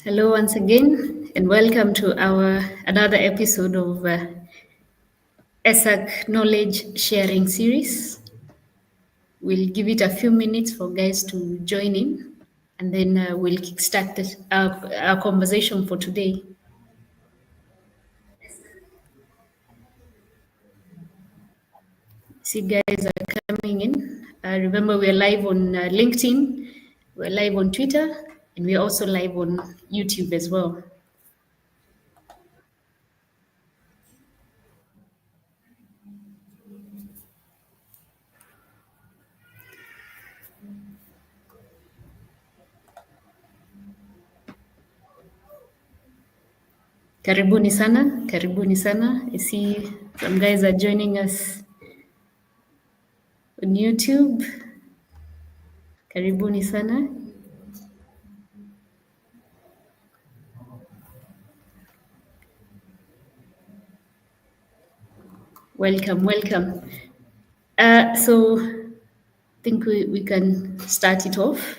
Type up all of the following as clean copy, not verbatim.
Hello once again, and welcome to our another episode of ESSAC Knowledge Sharing Series. We'll give it a few minutes for guys to join in, and then we'll kickstart our conversation for today. See, guys are coming in. Remember, we're live on LinkedIn, we're live on Twitter, and we're also live on YouTube as well. Karibuni sana, karibuni sana. I see some guys are joining us on YouTube. Karibuni sana. Welcome, welcome. So I think we can start it off.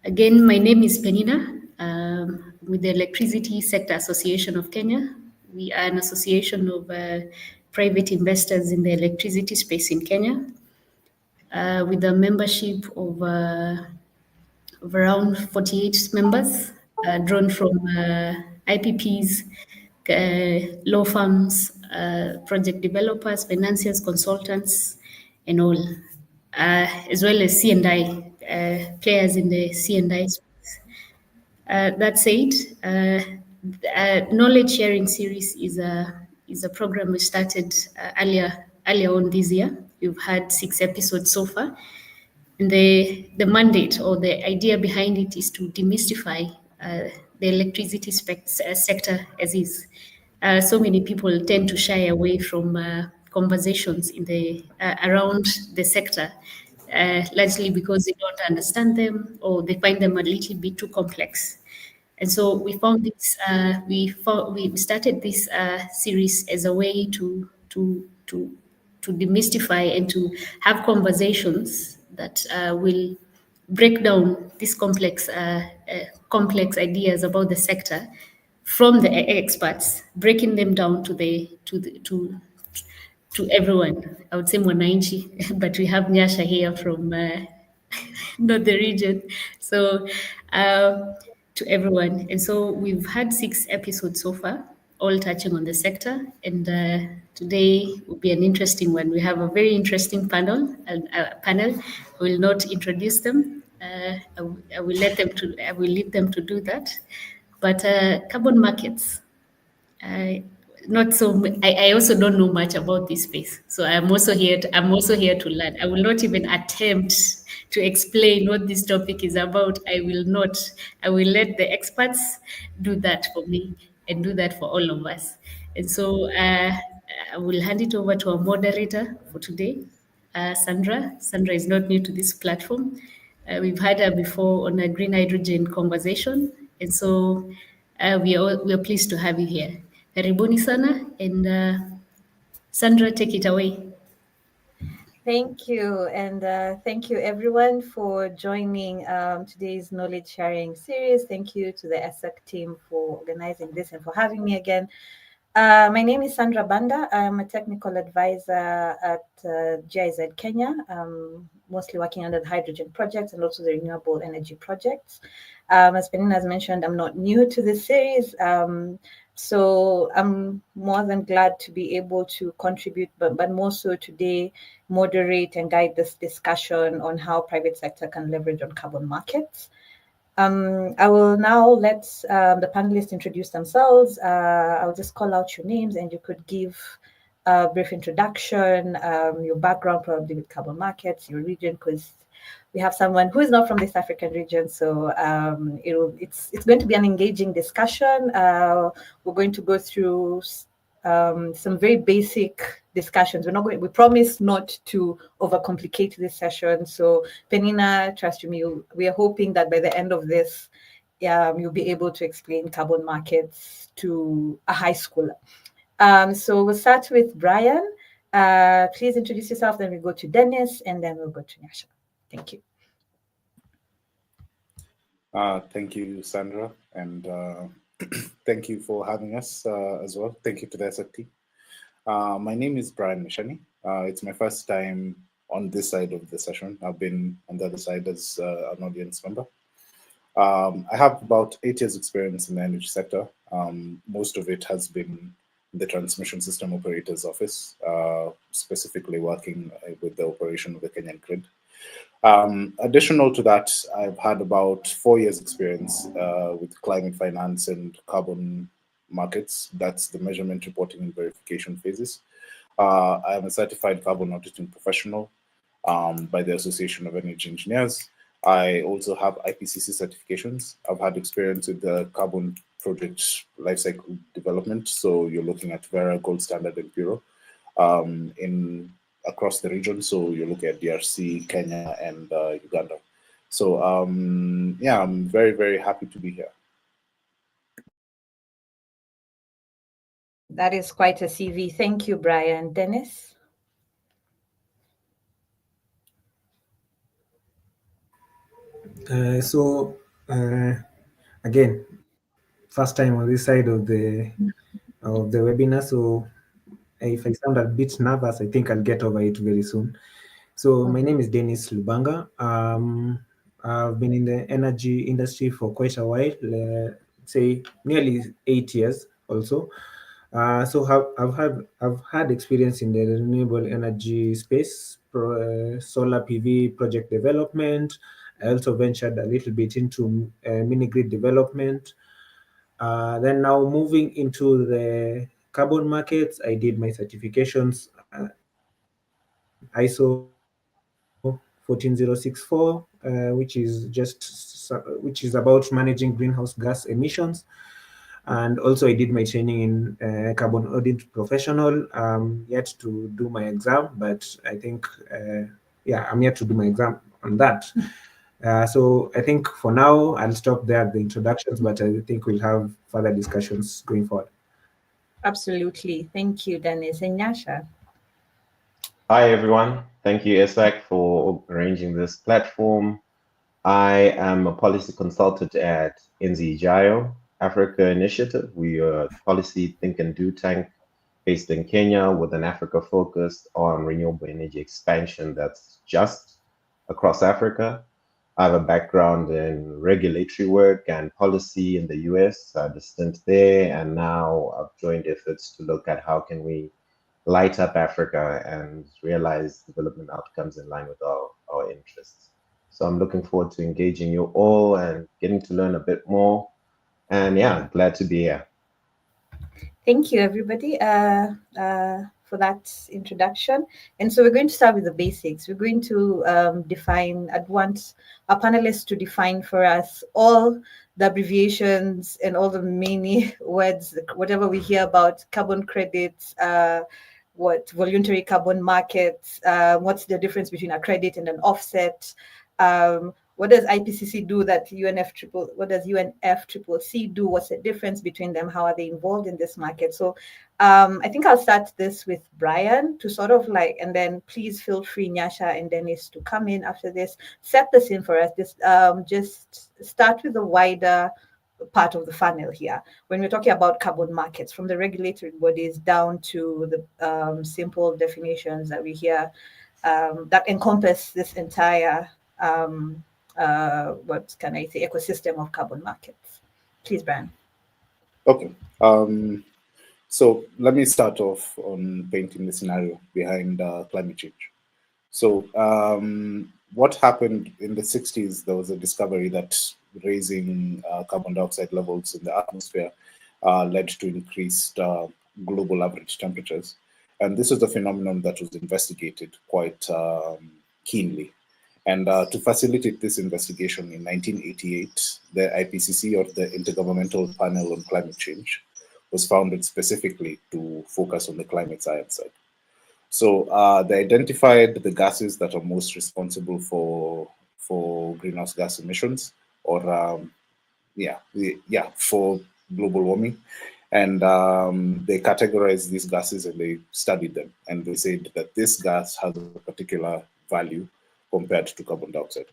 Again, my name is Penina with the Electricity Sector Association of Kenya. We are an association of private investors in the electricity space in Kenya with a membership of around 48 members, drawn from IPPs, law firms, project developers, financiers, consultants, and all, as well as C&I, players in the C&I space. That said, the knowledge sharing series is a program we started earlier on this year. We've had 6 episodes so far. And the mandate or the idea behind it is to demystify the electricity sector as is. So many people tend to shy away from conversations in the around the sector, largely because they don't understand them or they find them a little bit too complex. And so we found this. We started this series as a way to demystify and to have conversations that will break down these complex ideas about the sector from the experts, breaking them down to everyone. I would say Mwananchi, but we have Nyasha here from not the region. So to everyone. And so we've had 6 episodes so far, all touching on the sector. And today will be an interesting one. We have a very interesting panel. I will not introduce them. I will leave them to do that. But carbon markets. Not so. I also don't know much about this space, so I'm also here to learn. I will not even attempt to explain what this topic is about. I will not. I will let the experts do that for me and do that for all of us. And so I will hand it over to our moderator for today, Sandra. Sandra is not new to this platform. We've had her before on a green hydrogen conversation, and so we are pleased to have you here. Karibuni sana, and Sandra, take it away. Thank you, and thank you everyone for joining today's knowledge sharing series. Thank you to the ESSAC team for organizing this and for having me again. My name is Sandra Banda. I'm a technical advisor at GIZ Kenya, mostly working under the hydrogen projects and also the renewable energy projects. As Penina has mentioned, I'm not new to this series. So I'm more than glad to be able to contribute, but more so today, moderate and guide this discussion on how private sector can leverage on carbon markets. I will now let the panelists introduce themselves. I'll just call out your names and you could give a brief introduction, your background probably with carbon markets, your region, because we have someone who is not from this African region, so it's going to be an engaging discussion. We're going to go through some very basic discussions. We promise not to overcomplicate this session. So Penina, trust me, we are hoping that by the end of this, you'll be able to explain carbon markets to a high schooler. So we'll start with Brian. Please introduce yourself, then we'll go to Dennis, and then we'll go to Nyasha. Thank you. Thank you, Sandra, and thank you for having us as well. Thank you to the SFT. My name is Brian Mishani. It's my first time on this side of the session. I've been on the other side as an audience member. I have about 8 years experience in the energy sector. Most of it has been in the Transmission System Operator's Office, specifically working with the operation of the Kenyan grid. Additional to that, I've had about 4 years experience with climate finance and carbon markets. That's the measurement, reporting, and verification phases. I am a certified carbon auditing professional by the Association of Energy Engineers. I also have IPCC certifications. I've had experience with the carbon project lifecycle development. So you're looking at Verra, Gold Standard, and Bureau in across the region. So you look at DRC, Kenya, and Uganda. So yeah, I'm very, very happy to be here. That is quite a CV. Thank you, Brian. Dennis? Again, first time on this side of the webinar, so if I sound a bit nervous, I think I'll get over it very soon. So my name is Dennis Lubanga. I've been in the energy industry for quite a while, say nearly 8 years also. So I've had experience in the renewable energy space, solar PV project development. I also ventured a little bit into mini grid development. Then now moving into the carbon markets, I did my certifications ISO 14064, which is about managing greenhouse gas emissions. And also I did my training in carbon audit professional. Yet to do my exam, but I think, yeah, I'm yet to do my exam on that. So I think for now, I'll stop there at the introductions, but I think we'll have further discussions going forward. Absolutely. Thank you, Dennis. And Nyasha? Hi, everyone. Thank you, ESSAC, for arranging this platform. I am a policy consultant at NZIJAO Africa Initiative. We are a policy think and do tank based in Kenya with an Africa focus on renewable energy expansion that's just across Africa. I have a background in regulatory work and policy in the US. I had a stint there, and now I've joined efforts to look at how can we light up Africa and realize development outcomes in line with our interests. So I'm looking forward to engaging you all and getting to learn a bit more. And yeah, glad to be here. Thank you, everybody, for that introduction. And so we're going to start with the basics. We're going to I'd want our panelists to define for us all the abbreviations and all the many words, whatever we hear about carbon credits, what voluntary carbon markets, what's the difference between a credit and an offset, what does IPCC do that what does UNFCCC do? What's the difference between them? How are they involved in this market? So I think I'll start this with Brian to sort of and then please feel free, Nyasha and Dennis, to come in after this, set the scene for us. Just start with the wider part of the funnel here. When we're talking about carbon markets, from the regulatory bodies down to the simple definitions that we hear that encompass this entire what can I say, ecosystem of carbon markets. Please, Brian. Okay. So let me start off on painting the scenario behind climate change. So what happened in the 60s, there was a discovery that raising carbon dioxide levels in the atmosphere led to increased global average temperatures. And this was a phenomenon that was investigated quite keenly. And to facilitate this investigation in 1988, the IPCC, or the Intergovernmental Panel on Climate Change, was founded specifically to focus on the climate science side. So they identified the gases that are most responsible for greenhouse gas emissions, or for global warming. And they categorized these gases and they studied them. And they said that this gas has a particular value compared to carbon dioxide.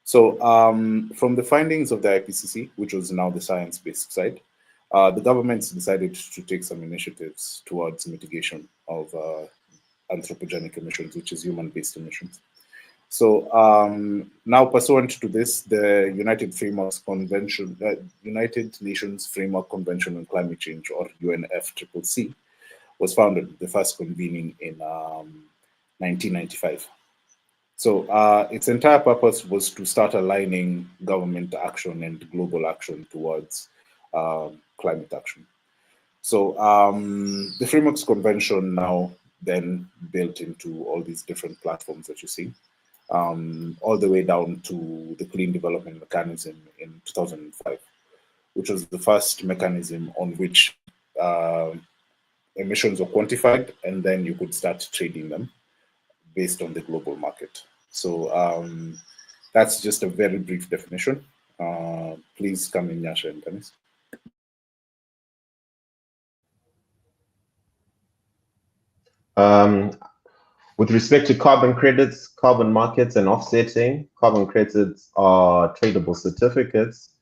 So from the findings of the IPCC, which was now the science-based side, the governments decided to take some initiatives towards mitigation of anthropogenic emissions, which is human-based emissions. So now, pursuant to this, the United Nations Framework Convention on Climate Change, or UNFCCC, was founded, the first convening in 1995. So its entire purpose was to start aligning government action and global action towards climate action. So the Frameworks Convention now then built into all these different platforms that you see, all the way down to the Clean Development Mechanism in 2005, which was the first mechanism on which emissions were quantified, and then you could start trading them based on the global market. So that's just a very brief definition. Please come in, Nyasha and Dennis. With respect to carbon credits, carbon markets, and offsetting, carbon credits are tradable certificates.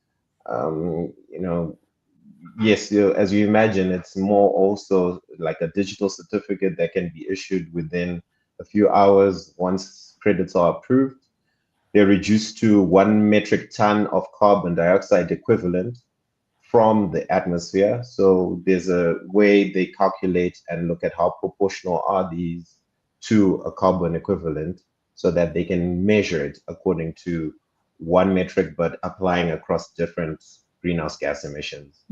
Yes, as you imagine, it's more also like a digital certificate that can be issued within a few hours once credits are approved. They're reduced to 1 metric ton of carbon dioxide equivalent from the atmosphere. So there's a way they calculate and look at how proportional are these to a carbon equivalent so that they can measure it according to 1 metric, but applying across different greenhouse gas emissions.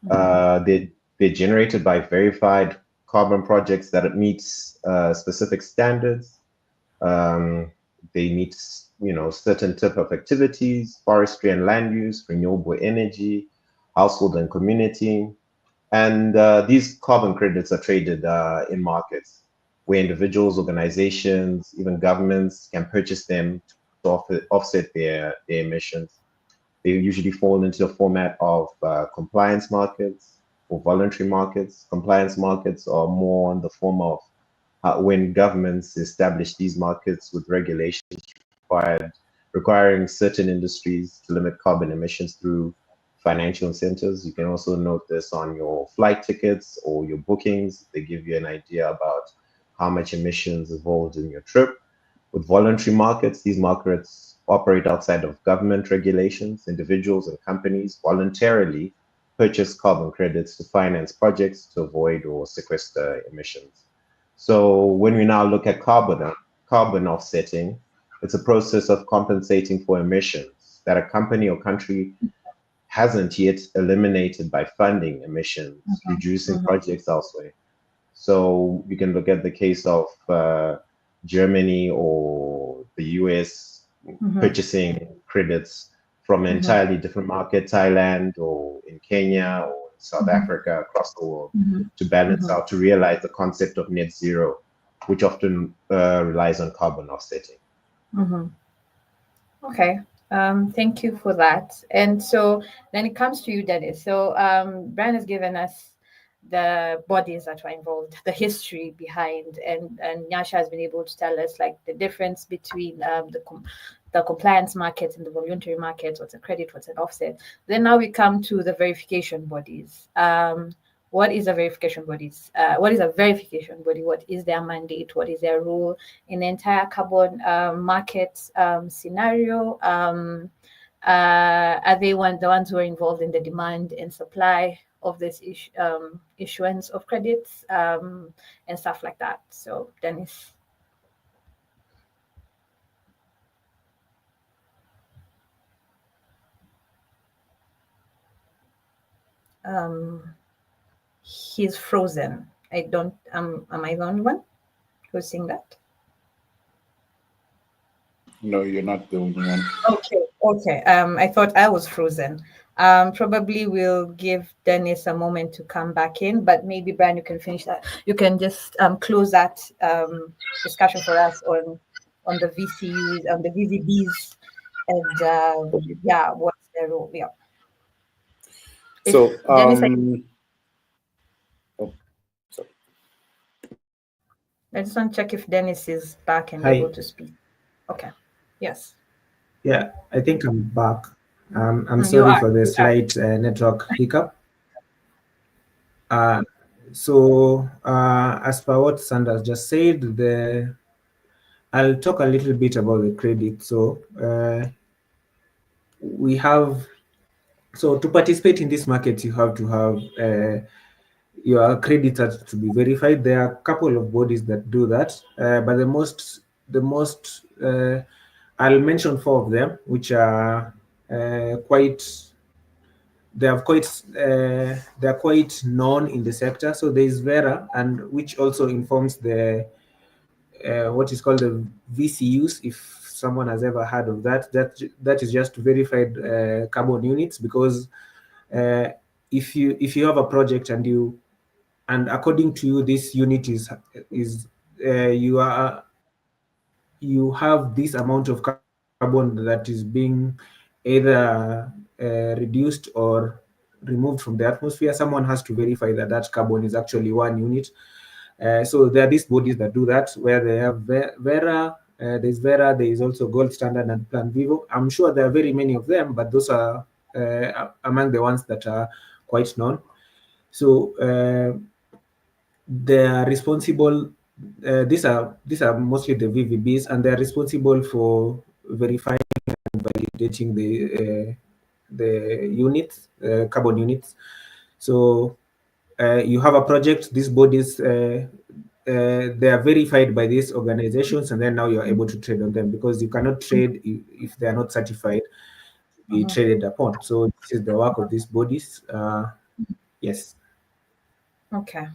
They're generated by verified carbon projects that meet specific standards. They meet certain type of activities, forestry and land use, renewable energy, household and community. And these carbon credits are traded in markets where individuals, organizations, even governments can purchase them to offset their emissions. They usually fall into a format of compliance markets or voluntary markets. Compliance markets are more in the form of when governments establish these markets with regulations requiring certain industries to limit carbon emissions through financial incentives. You can also note this on your flight tickets or your bookings. They give you an idea about how much emissions involved in your trip. With voluntary markets, these markets operate outside of government regulations. Individuals and companies voluntarily purchase carbon credits to finance projects to avoid or sequester emissions. So when we now look at carbon offsetting, it's a process of compensating for emissions that a company or country hasn't yet eliminated by funding emissions, reducing projects elsewhere. So you can look at the case of Germany or the US purchasing credits from an entirely different market, Thailand or in Kenya or in South Africa, across the world, to balance out, to realize the concept of net zero, which often relies on carbon offsetting. Okay. Thank you for that. And so then it comes to you, Dennis. So Brian has given us the bodies that were involved, the history behind, and Nyasha has been able to tell us like the difference between the compliance markets and the voluntary markets, what's a credit, what's an offset. Then now we come to the verification bodies. What is a verification bodies? What is a verification body? What is their mandate? What is their role in the entire carbon market scenario? Are they the ones who are involved in the demand and supply of this issuance of credits and stuff like that? So, Dennis. He's frozen. Am I the only one who's seeing that? No, you're not the only one. Okay. I thought I was frozen. Probably we'll give Dennis a moment to come back in, but maybe Brian, you can finish that. You can just close that discussion for us on the VCUs, on the VZBs, and yeah, what's their role? Yeah. So, Dennis, sorry. I just want to check if Dennis is back and Hi. able to speak. Okay. Yes. Yeah, I think I'm back. I'm You sorry are. for the You are. slight network hiccup. As per what Sanders just said, I'll talk a little bit about the credit. So to participate in this market, you have to have your credit has to be verified. There are a couple of bodies that do that, but the most I'll mention 4 of them, which are quite they're quite known in the sector. So there is Vera, and which also informs the what is called the VCUs. If someone has ever heard of that, that is just verified carbon units, because if you have a project and according to you, this unit is you have this amount of carbon that is being either reduced or removed from the atmosphere, someone has to verify that that carbon is actually 1 unit. So there are these bodies that do that, where they have Vera, there's Vera, there is also Gold Standard and Plan Vivo. I'm sure there are very many of them, but those are among the ones that are quite known. So they are responsible. These are mostly the VVBs, and they are responsible for verifying and validating the units, carbon units. So you have a project. These bodies they are verified by these organizations, and then now you are able to trade on them, because you cannot trade if they are not certified to be traded upon. So this is the work of these bodies. Yes. Okay.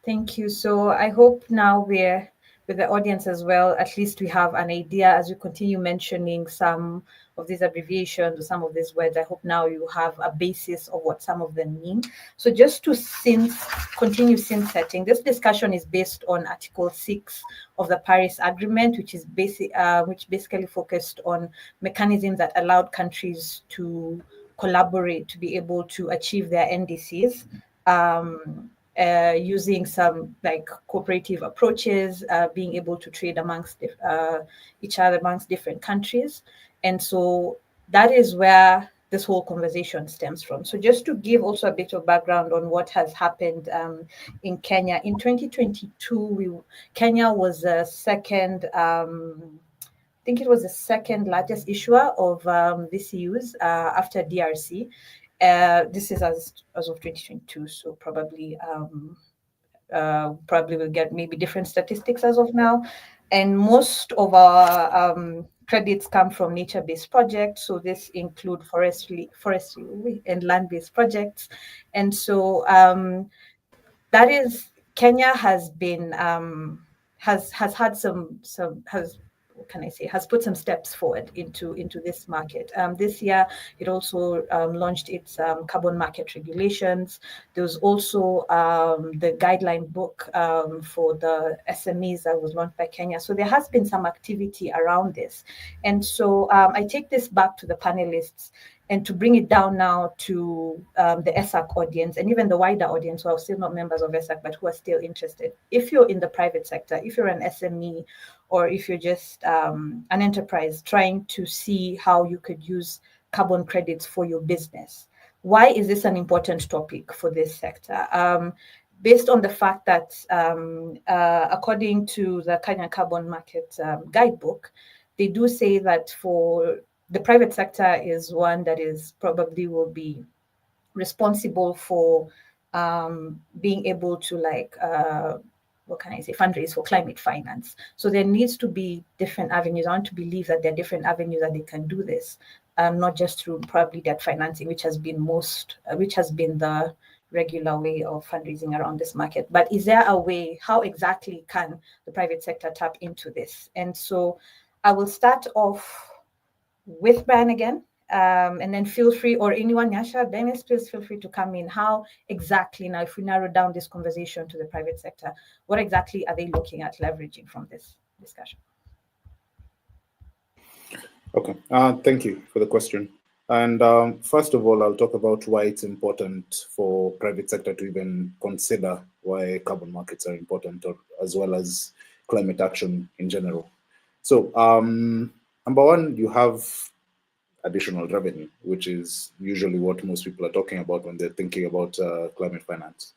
Thank you. So I hope now we're with the audience as well. At least we have an idea as we continue mentioning some of these abbreviations or some of these words. I hope now you have a basis of what some of them mean. So just to continue scene setting, this discussion is based on Article 6 of the Paris Agreement, which is basically focused on mechanisms that allowed countries to collaborate to be able to achieve their NDCs. Using some like cooperative approaches, being able to trade amongst each other amongst different countries. And so that is where this whole conversation stems from. So just to give also a bit of background on what has happened in Kenya. In 2022, Kenya was the second, I think it was the second largest issuer of VCUs after DRC. This is as of 2022, so probably we'll get maybe different statistics as of now. And most of our credits come from nature-based projects. So this include forestry and land-based projects. And so that is, Kenya has been has had some what can I say, has put some steps forward into this market. This year, it also launched its carbon market regulations. There was also the guideline book for the SMEs that was launched by Kenya. So there has been some activity around this. And so I take this back to the panelists and to bring it down now to the ESSAC audience and even the wider audience who are still not members of ESSAC, but who are still interested. If you're in the private sector, if you're an SME, or if you're just an enterprise trying to see how you could use carbon credits for your business, why is this an important topic for this sector? Based on the fact that according to the Kenya Carbon Market Guidebook, they do say that for the private sector is one that is probably will be responsible for being able to what can I say, fundraise for climate finance. So there needs to be different avenues. I want to believe that there are different avenues that they can do this, not just through probably debt financing, which has been the regular way of fundraising around this market. But is there a way? How exactly can the private sector tap into this? And so I will start off with Brian again, and then feel free, or anyone, Yasha, Dennis, please feel free to come in. How exactly, now if we narrow down this conversation to the private sector, what exactly are they looking at leveraging from this discussion? Okay, thank you for the question. And first of all, I'll talk about why it's important for private sector to even consider why carbon markets are important, or as well as climate action in general. So number one, you have additional revenue, which is usually what most people are talking about when they're thinking about climate finance.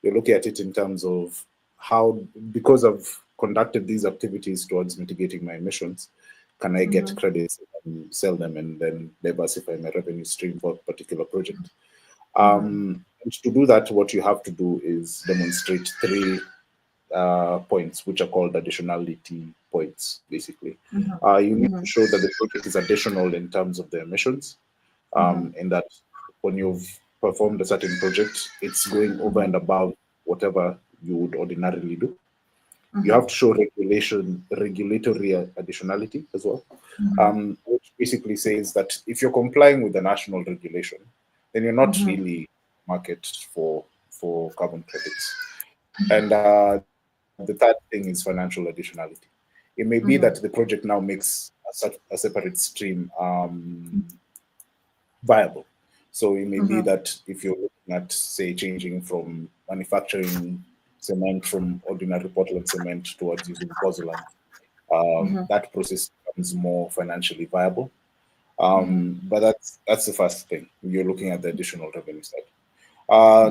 You're looking at it in terms of how, because I've conducted these activities towards mitigating my emissions, can I get credits and sell them and then diversify my revenue stream for a particular project? And to do that, what you have to do is demonstrate 3 points, which are called additionality points, basically. You need to show that the project is additional in terms of the emissions, in that when you've performed a certain project, it's going over and above whatever you would ordinarily do. You have to show regulatory additionality as well, which basically says that if you're complying with the national regulation, then you're not really market for carbon credits. And the third thing is financial additionality. It may be that the project now makes a separate stream viable. So it may be that if you're looking at, say, changing from manufacturing cement from ordinary Portland cement towards using pozzolan, that process becomes more financially viable. But that's the first thing. You're looking at the additional revenue side.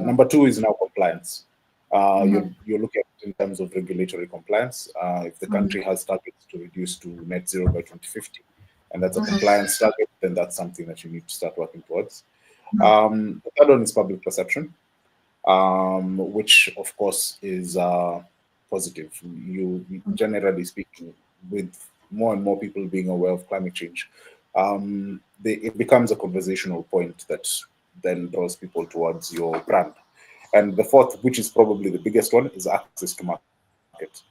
Number 2 is now compliance. You're looking at it in terms of regulatory compliance. If the country has targets to reduce to net zero by 2050, and that's a compliance target, then that's something that you need to start working towards. The third one is public perception, which of course is positive. You generally speaking, with more and more people being aware of climate change, it becomes a conversational point that then draws people towards your brand. And the fourth, which is probably the biggest one, is access to market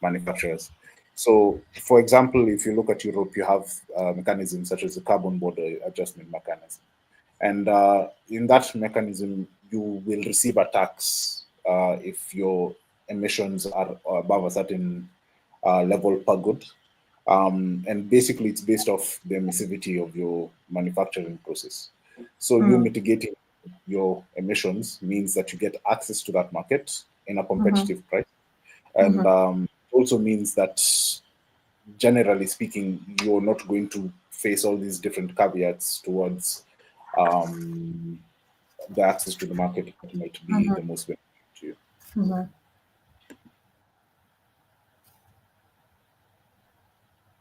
manufacturers. So, for example, if you look at Europe, you have mechanisms such as the carbon border adjustment mechanism. And in that mechanism, you will receive a tax if your emissions are above a certain level per good. And basically, it's based off the emissivity of your manufacturing process. So you mitigating your emissions means that you get access to that market in a competitive price. And also means that, generally speaking, you're not going to face all these different caveats towards the access to the market that might be the most beneficial to you.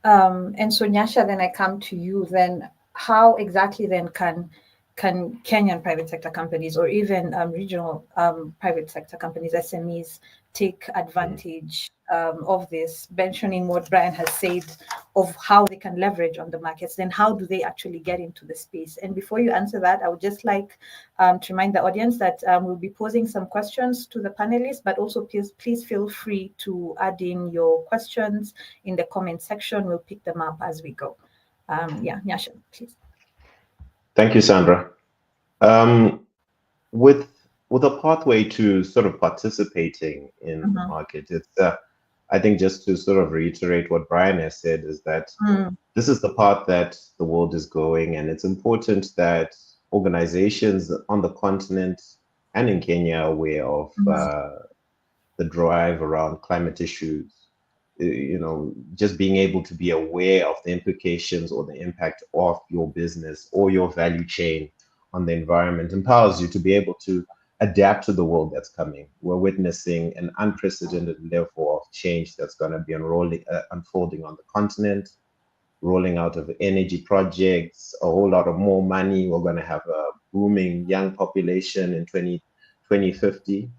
And so, Nyasha, then I come to you. Then, how exactly then can Kenyan private sector companies or even regional private sector companies, SMEs, take advantage of this, mentioning what Brian has said of how they can leverage on the markets? Then how do they actually get into the space? And before you answer that, I would just like to remind the audience that we'll be posing some questions to the panelists, but also please feel free to add in your questions in the comment section. We'll pick them up as we go. Nyasha, please. Thank you, Sandra. With a pathway to sort of participating in the market, it's I think just to sort of reiterate what Brian has said is that this is the path that the world is going, and it's important that organizations on the continent and in Kenya are aware of the drive around climate issues. You know, just being able to be aware of the implications or the impact of your business or your value chain on the environment empowers you to be able to adapt to the world that's coming. We're witnessing an unprecedented level of change that's going to be unfolding on the continent, rolling out of energy projects, a whole lot of more money. We're going to have a booming young population in 2050.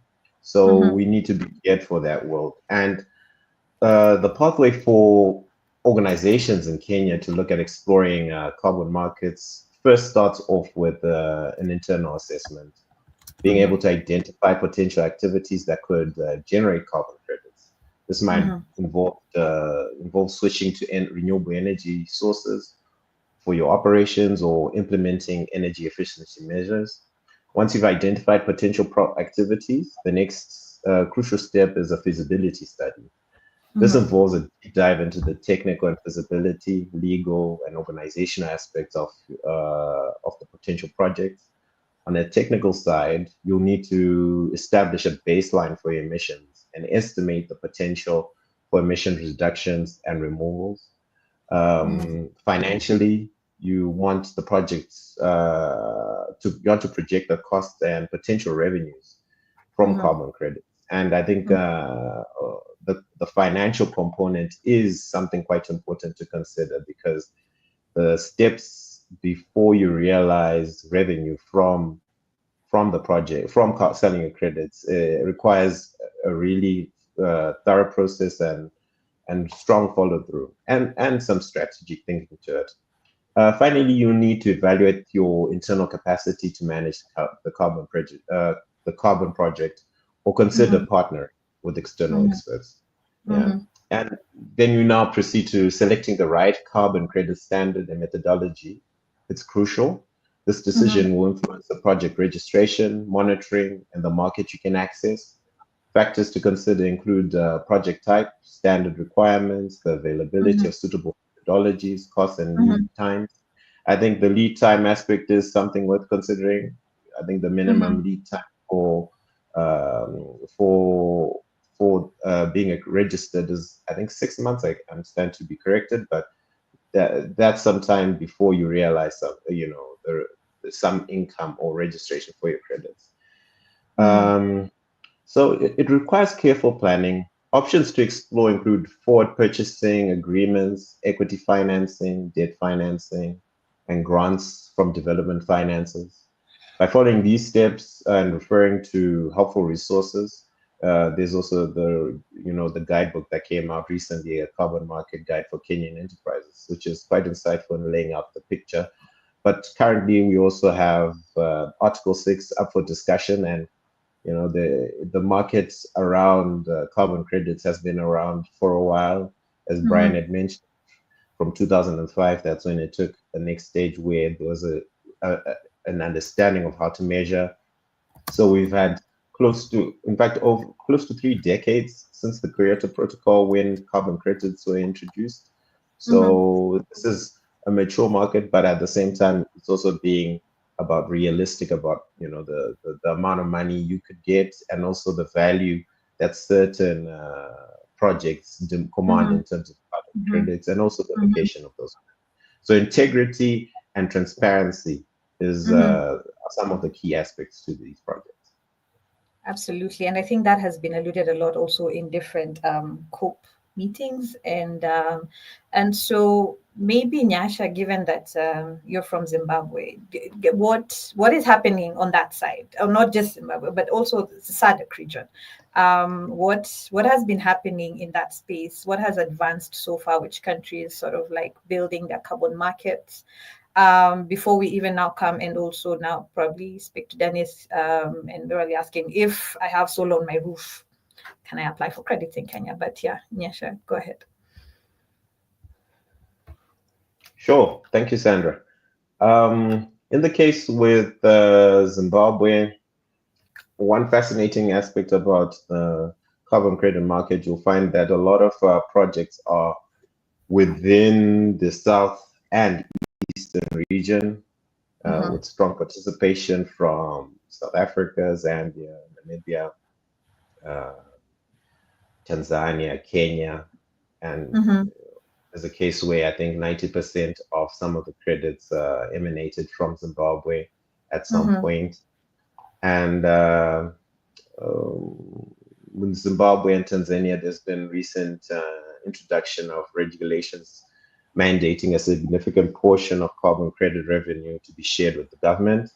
So we need to be prepared for that world. And the pathway for organizations in Kenya to look at exploring carbon markets first starts off with an internal assessment, being able to identify potential activities that could generate carbon credits. This might involve switching to renewable energy sources for your operations or implementing energy efficiency measures. Once you've identified potential activities, the next crucial step is a feasibility study. This involves a deep dive into the technical and feasibility, legal, and organizational aspects of the potential projects. On the technical side, you'll need to establish a baseline for your emissions and estimate the potential for emission reductions and removals. Financially, you want the projects you want to project the costs and potential revenues from carbon credits. And I think the financial component is something quite important to consider, because the steps before you realize revenue from the project, from selling your credits, requires a really thorough process and strong follow through and some strategic thinking to it. Finally, you need to evaluate your internal capacity to manage the carbon project, or consider partner with external experts. Yeah. And then you now proceed to selecting the right carbon credit standard and methodology. It's crucial. This decision will influence the project registration, monitoring, and the market you can access. Factors to consider include project type, standard requirements, the availability of suitable methodologies, costs, and lead times. I think the lead time aspect is something worth considering. I think the minimum lead time for being registered is, I think, 6 months. I understand, to be corrected, but that's some time before you realize some income or registration for your credits. So it requires careful planning. Options to explore include forward purchasing agreements, equity financing, debt financing, and grants from development finances. By following these steps and referring to helpful resources, there's also the guidebook that came out recently, a carbon market guide for Kenyan enterprises, which is quite insightful in laying out the picture. But currently, we also have Article 6 up for discussion, and the markets around carbon credits has been around for a while, as Brian had mentioned. From 2005, that's when it took the next stage, where there was an understanding of how to measure. So we've had close to 3 decades since the Kyoto Protocol, when carbon credits were introduced. So this is a mature market, but at the same time, it's also being about realistic about the amount of money you could get, and also the value that certain projects command in terms of carbon credits, and also the location of those. So integrity and transparency is some of the key aspects to these projects. Absolutely. And I think that has been alluded a lot also in different COP meetings. And so maybe, Nyasha, given that you're from Zimbabwe, what is happening on that side? Or not just Zimbabwe, but also the SADC region. What has been happening in that space? What has advanced so far? Which countries sort of like building their carbon markets? Before we even now come and also now probably speak to Dennis and really asking, if I have solar on my roof, can I apply for credit in Kenya? But yeah, Nyasha, go ahead. Sure. Thank you, Sandra. In the case with Zimbabwe, one fascinating aspect about the carbon credit market, you'll find that a lot of projects are within the South and Eastern region, with strong participation from South Africa, Zambia, Namibia, Tanzania, Kenya, and there's a case where I think 90% of some of the credits emanated from Zimbabwe at some point. And with Zimbabwe and Tanzania, there's been recent introduction of regulations mandating a significant portion of carbon credit revenue to be shared with the government.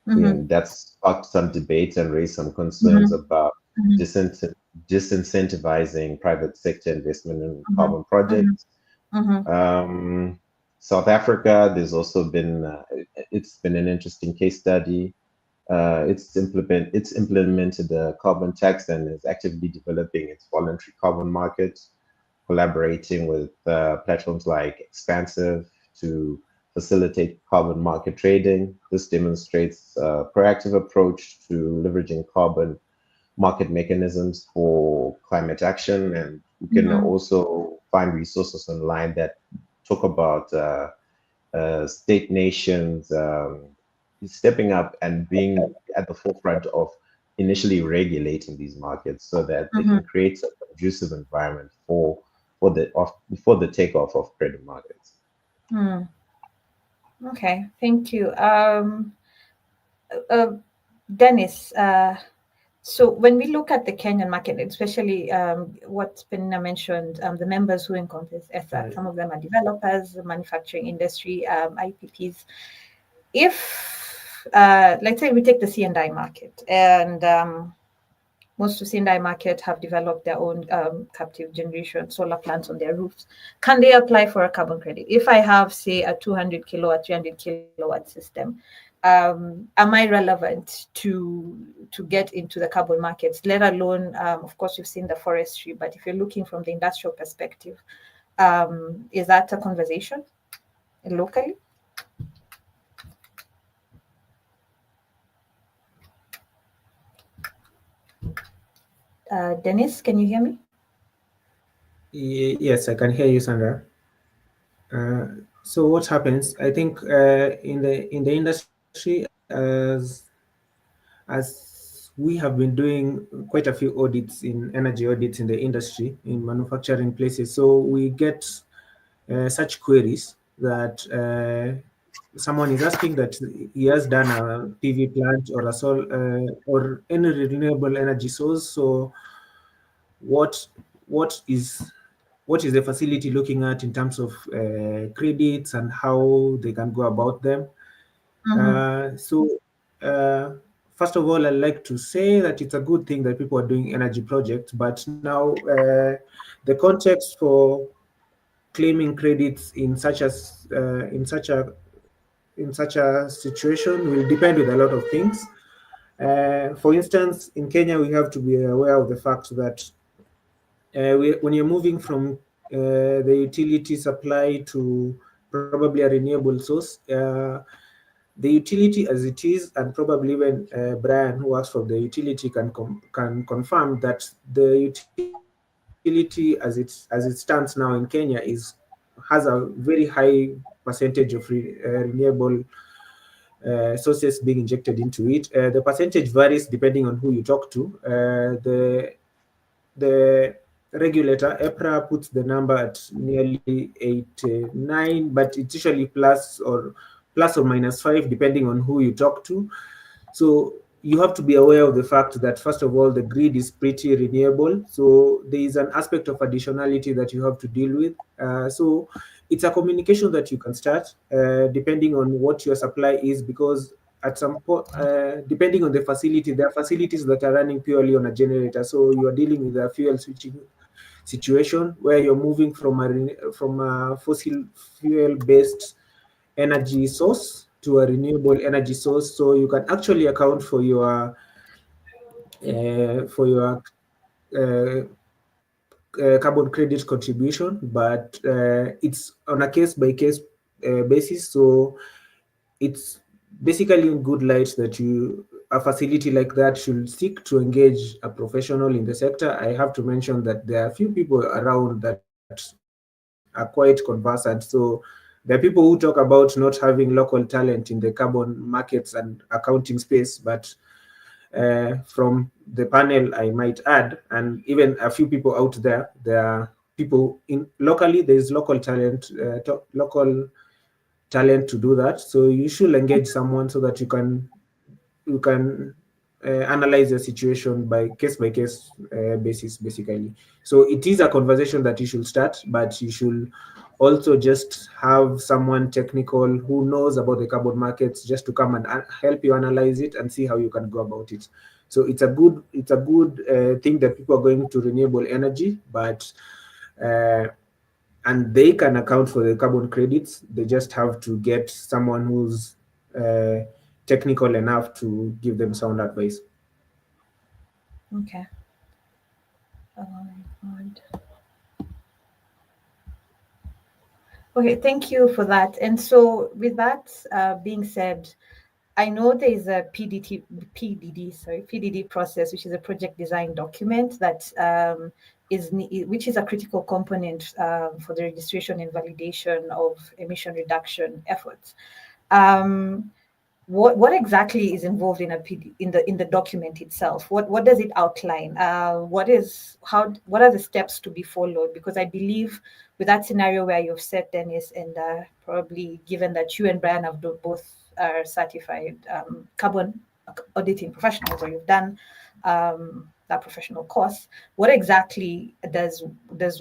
And that's sparked some debates and raised some concerns about disincentivizing private sector investment in carbon projects. South Africa, there's also been it's been an interesting case study. It's implemented a carbon tax and is actively developing its voluntary carbon market, collaborating with platforms like Expansive to facilitate carbon market trading. This demonstrates a proactive approach to leveraging carbon market mechanisms for climate action. And you can also find resources online that talk about state nations stepping up and being at the forefront of initially regulating these markets, so that they can create a conducive environment for before the takeoff of credit markets. Okay, thank you. Dennis, so when we look at the Kenyan market, especially what Penina mentioned, the members who encompass ESSA, some of them are developers, the manufacturing industry, IPPs. If, let's say we take the C&I market, and most of C&I market have developed their own captive generation solar plants on their roofs. Can they apply for a carbon credit? If I have, say, a 200 kilowatt, 300 kilowatt system, am I relevant to get into the carbon markets, let alone, of course, you've seen the forestry, but if you're looking from the industrial perspective, is that a conversation locally? Dennis, can you hear me? Yes, I can hear you, Sandra. So what happens? I think in the industry, as we have been doing quite a few audits in energy audits in the industry in manufacturing places, so we get such queries that someone is asking that he has done a PV plant or a solar or any renewable energy source. So what is the facility looking at in terms of credits and how they can go about them? First of all, I'd like to say that it's a good thing that people are doing energy projects, but now the context for claiming credits in such a situation will depend with a lot of things. For instance, in Kenya, we have to be aware of the fact that when you're moving from the utility supply to probably a renewable source, the utility as it is, and probably even Brian, who works for the utility, can confirm that the utility as it stands now in Kenya has a very high percentage of renewable sources being injected into it. The percentage varies depending on who you talk to. The regulator, EPRA, puts the number at nearly 89, but it's usually plus or -5 depending on who you talk to. So you have to be aware of the fact that, first of all, the grid is pretty renewable. So there is an aspect of additionality that you have to deal with. So it's a communication that you can start depending on what your supply is, because at some point, depending on the facility, there are facilities that are running purely on a generator. So you are dealing with a fuel switching situation where you're moving from a fossil fuel-based energy source to a renewable energy source. So you can actually account for your carbon credit contribution, but it's on a case-by-case basis. So it's basically in good light that a facility like that should seek to engage a professional in the sector. I have to mention that there are a few people around that are quite conversant. So there are people who talk about not having local talent in the carbon markets and accounting space, but from the panel, I might add, and even a few people out there, there are people locally, there's local talent to do that. So you should engage someone so that you can analyze the situation by case basis, basically. So it is a conversation that you should start, but you should also just have someone technical who knows about the carbon markets just to come and help you analyze it and see how you can go about it. So it's a good thing that people are going to renewable energy, but and they can account for the carbon credits. They just have to get someone who's technical enough to give them sound advice. Okay. Okay, thank you for that. And so with that being said, I know there is a PDD process, which is a project design document that which is a critical component for the registration and validation of emission reduction efforts. what exactly is involved in a PD, in the document itself? What does it outline? What are the steps to be followed? Because I believe with that scenario where you've said, Dennis, and probably given that you and Brian have both are certified carbon auditing professionals, or you've done that professional course, what exactly does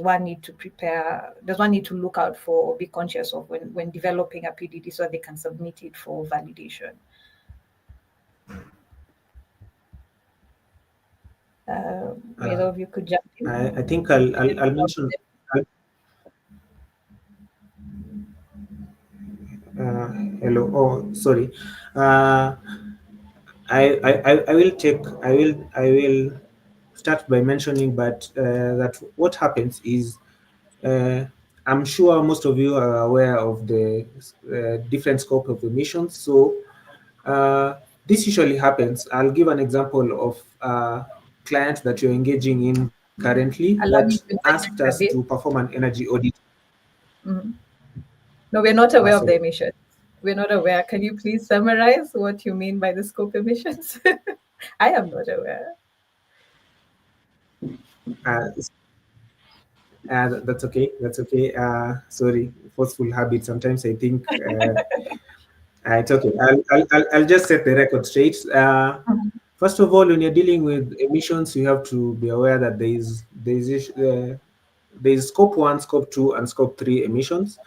one need to prepare? Does one need to look out for or be conscious of when developing a PDD so they can submit it for validation? Either of you could jump in. I think I'll mention. Hello. Oh, sorry. I will start by mentioning, but that what happens is, I'm sure most of you are aware of the different scope of emissions. So this usually happens. I'll give an example of a client that you're engaging in currently Allow that me to asked a us bit. to perform an energy audit. No, we're not aware of the sorry. emissions. We're not aware. Can you please summarize what you mean by the scope emissions? I am not aware. That's okay. That's okay. Sorry, forceful habit. Sometimes I think it's okay. I'll just set the record straight. First of all, when you're dealing with emissions, you have to be aware that there's scope 1, scope 2, and scope 3 emissions.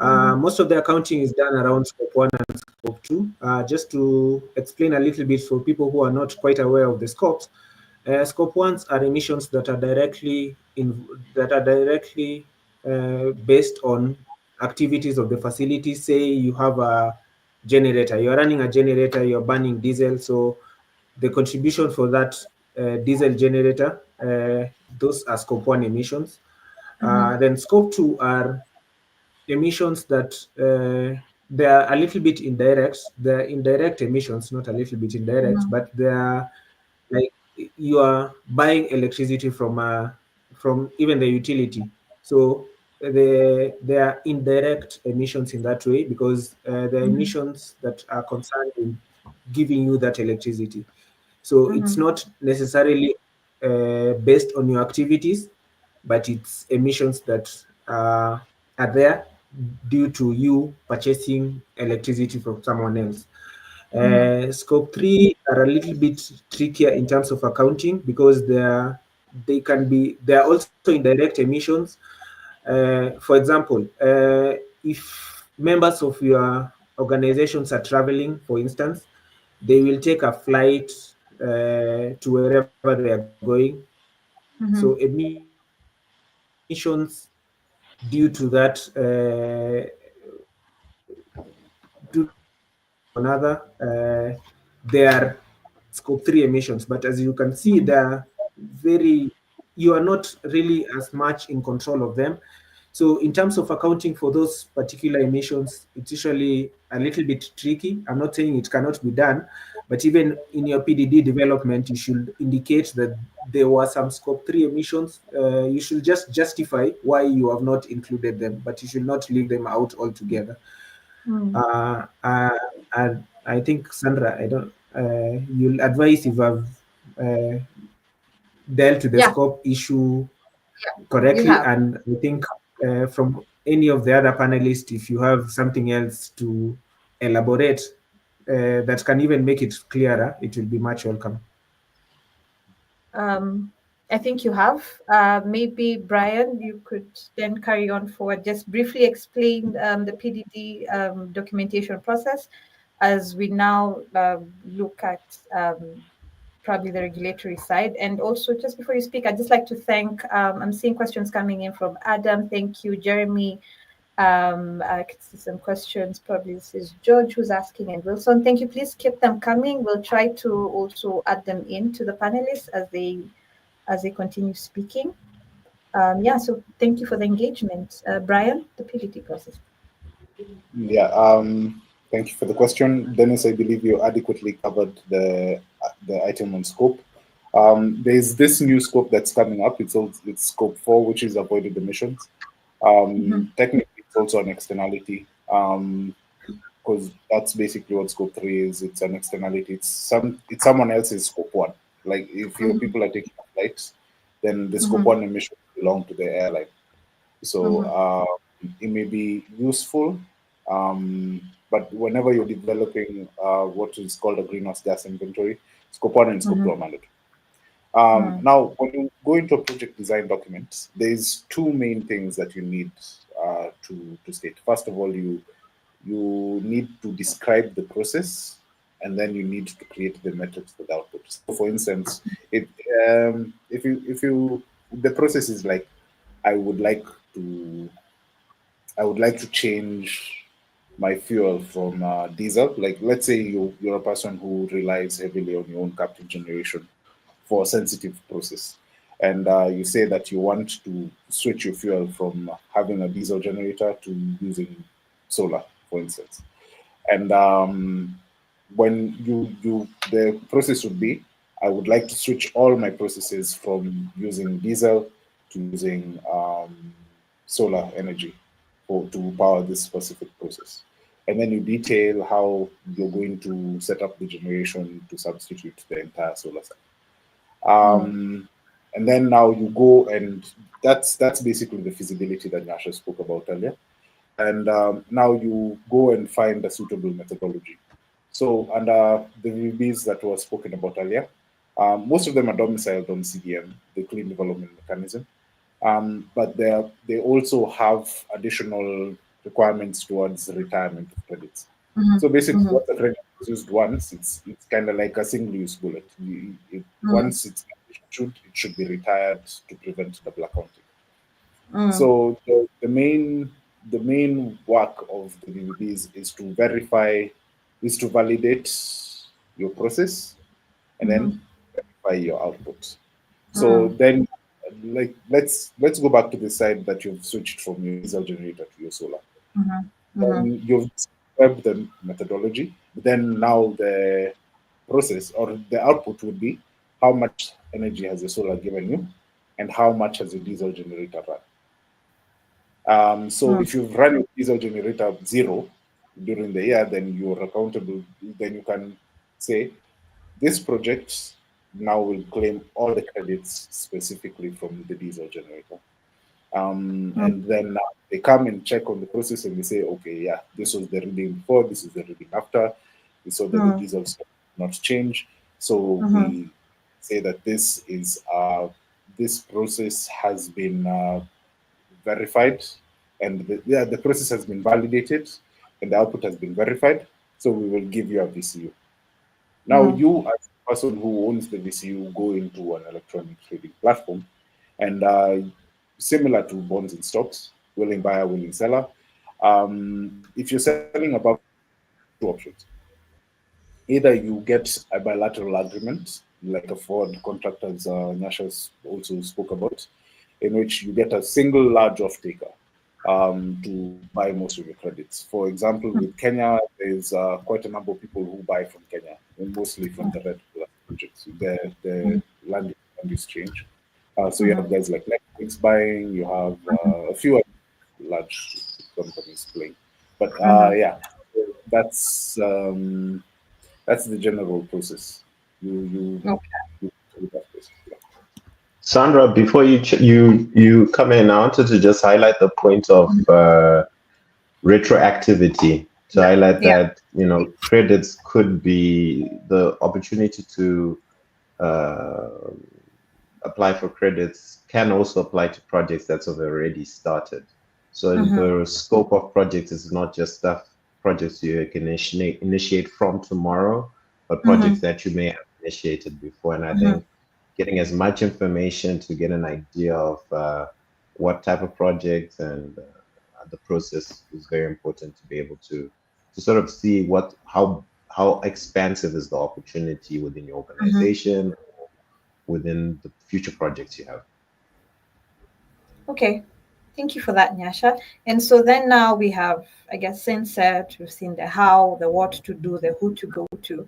Most of the accounting is done around scope 1 and scope 2. Just to explain a little bit for people who are not quite aware of the scopes, scope 1s are emissions that are directly based on activities of the facility. Say you have a generator, you're running a generator, you're burning diesel, so the contribution for that diesel generator, those are scope 1 emissions. Then scope 2 are emissions that they are a little bit indirect. They're indirect emissions, not a little bit indirect, but they are like you are buying electricity from even the utility. So they are indirect emissions in that way, because the emissions that are concerned in giving you that electricity. So it's not necessarily based on your activities, but it's emissions that are there due to you purchasing electricity from someone else. Scope 3 are a little bit trickier in terms of accounting, because they are also indirect emissions. For example, if members of your organizations are traveling, for instance, they will take a flight to wherever they are going. So emissions due to that, they are scope 3 emissions. But as you can see, you are not really as much in control of them. So in terms of accounting for those particular emissions, it's usually a little bit tricky. I'm not saying it cannot be done, but even in your PDD development, you should indicate that there were some scope 3 emissions. You should just justify why you have not included them, but you should not leave them out altogether. I think, Sandra, you'll advise if I've dealt with the scope issue correctly, and I think from any of the other panelists, if you have something else to elaborate that can even make it clearer, it will be much welcome. I think you have. Maybe Brian, you could then carry on forward. Just briefly explain the PDD documentation process as we now look at probably the regulatory side. And also, just before you speak, I'd just like to thank, I'm seeing questions coming in from Adam. Thank you, Jeremy. I can see some questions. Probably this is George who's asking, and Wilson. Thank you. Please keep them coming. We'll try to also add them into the panelists as they continue speaking. So thank you for the engagement. Brian, the PDD process. Yeah, thank you for the question. Dennis, I believe you adequately covered the item on scope. There's this new scope that's coming up. It's scope 4, which is avoided emissions. Technically, it's also an externality, because because that's basically what scope 3 is. It's an externality. It's someone else's scope 1. Like if your people are taking flights, then the scope 1 emissions belong to the airline. So it may be useful, but whenever you're developing what is called a greenhouse gas inventory, scope 1 and scope 2 are mandatory. Now, when you go into a project design document, there's two main things that you need to state. First of all, you need to describe the process, and then you need to create the metrics for the output. So, for instance, if the process is like, I would like to change my fuel from diesel. Like, let's say you're a person who relies heavily on your own captive generation for a sensitive process, and you say that you want to switch your fuel from having a diesel generator to using solar, for instance. And when the process would be, I would like to switch all my processes from using diesel to using solar energy to power this specific process. And then you detail how you're going to set up the generation to substitute the entire solar cycle. And then now you go, and that's basically the feasibility that Nyasha spoke about earlier. And now you go and find a suitable methodology. So under the VBs that was spoken about earlier, most of them are domiciled on CDM, the Clean Development Mechanism. But they also have additional requirements towards retirement of credits. So basically, what the credit is used once, it's kind of like a single-use bullet. Once it's issued, it should be retired to prevent double accounting. So the main work of the VVBs is to validate your process and then verify your output. So then, like, let's go back to the side that you've switched from your diesel generator to your solar. You've described the methodology. Then now the process or the output would be how much energy has the solar given you, and how much has your diesel generator run. So if you've run your diesel generator 0 during the year, then you're accountable. Then you can say this project now will claim all the credits specifically from the diesel generator. And then they come and check on the process, and they say, okay, yeah, this was the reading before, this is the reading after. We saw that the diesel did not change. So we say that this process has been verified, and the process has been validated, and the output has been verified. So we will give you a VCU. Now, you as a person who owns the VCU go into an electronic trading platform, and similar to bonds and stocks, willing buyer, willing seller. If you're selling above, two options. Either you get a bilateral agreement, like a forward contract, as Nyasha also spoke about, in which you get a single large off-taker to buy most of your credits. For example, with Kenya, there's quite a number of people who buy from Kenya, and mostly from the red projects, the land use change. So you have guys like Netflix buying, you have a few other large companies playing. But yeah, that's the general process. You do that process. Yeah. Sandra, before you come in, I wanted to just highlight the point of retroactivity, to highlight that, you know, credits could be the opportunity to apply for credits can also apply to projects that have already started. So the scope of projects is not just projects you can initiate from tomorrow, but projects that you may have initiated before. And I think getting as much information to get an idea of what type of projects and the process is very important to be able to sort of see how expansive is the opportunity within your organization, within the future projects you have. Okay, thank you for that, Nyasha. And so then now we have, I guess, since we've seen the how, the what to do, the who to go to.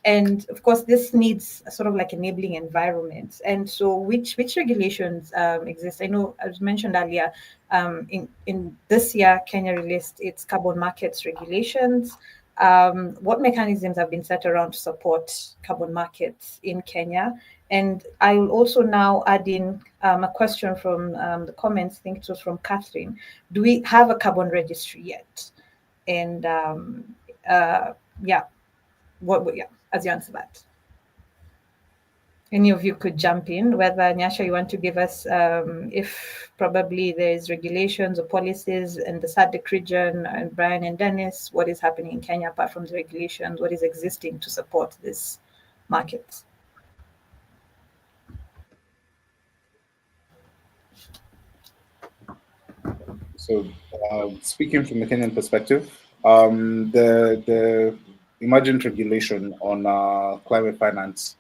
And of course, this needs a sort of like enabling environments. And so which regulations exist? I know, as mentioned earlier, in this year, Kenya released its carbon markets regulations. what mechanisms have been set around to support carbon markets in Kenya? And I will also now add in a question from the comments. I think it was from Catherine. Do we have a carbon registry yet? And as you answer that. Any of you could jump in, whether Nyasha, you want to give us if probably there's regulations or policies in the SADC region, and Brian and Dennis, what is happening in Kenya apart from the regulations, what is existing to support this market? So, speaking from the Kenyan perspective, the emergent regulation on climate finance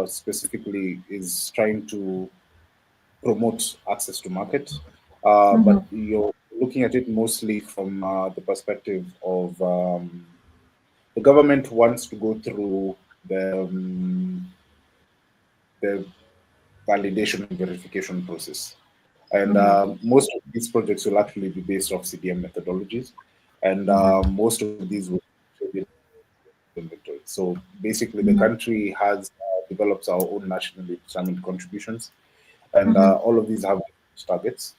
specifically is trying to promote access to market, but you're looking at it mostly from the perspective of the government wants to go through the validation and verification process. And most of these projects will actually be based off CDM methodologies, and most of these will be inventory. So basically, the country has develops our own nationally determined contributions, and all of these have targets.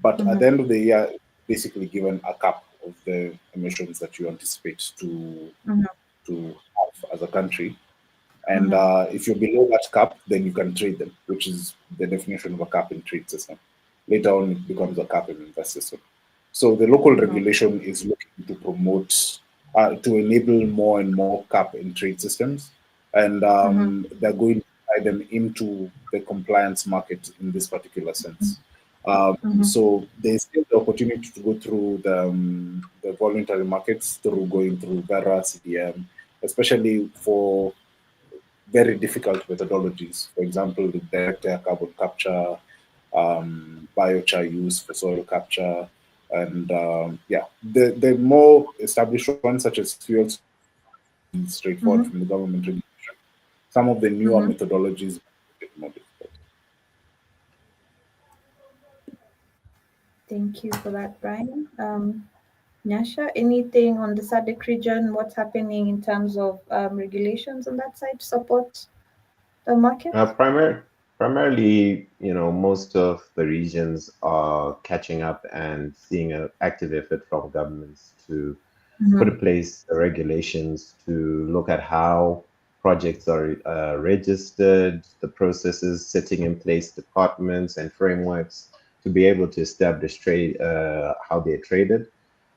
But at the end of the year, basically given a cap of the emissions that you anticipate to have as a country. And if you're below that cap, then you can trade them, which is the definition of a cap and trade system. Later on, it becomes a cap and invest system. So the local regulation is looking to promote, to enable more and more cap and trade systems. And they're going to tie them into the compliance market in this particular sense. So there's still the opportunity to go through the voluntary markets through going through Verra, CDM, especially for very difficult methodologies. For example, the direct air carbon capture, biochar use for soil capture, and the more established ones such as fuels, straightforward from the government regulation. Some of the newer methodologies are a bit more difficult. Thank you for that, Brian. Nyasha, anything on the SADC region? What's happening in terms of regulations on that side to support the market? Primarily, most of the regions are catching up and seeing an active effort from governments to put in place the regulations to look at how projects are registered, the processes, setting in place departments and frameworks to be able to establish how they're traded.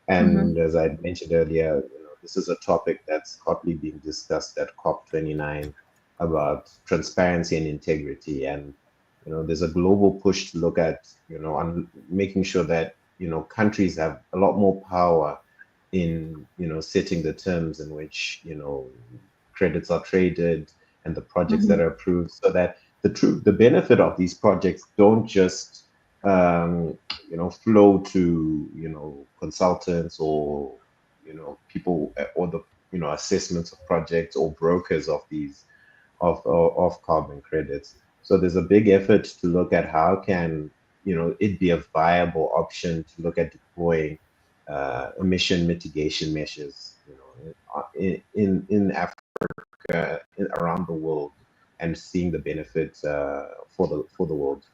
And as I mentioned earlier, this is a topic that's hotly being discussed at COP29 about transparency and integrity. And there's a global push to look at on making sure that countries have a lot more power in setting the terms in which credits are traded and the projects that are approved, so that the benefit of these projects don't just flow to consultants or people or the assessments of projects or brokers of these of carbon credits. So there's a big effort to look at how can it be a viable option to look at deploying emission mitigation measures in Africa, around the world, and seeing the benefits for the world.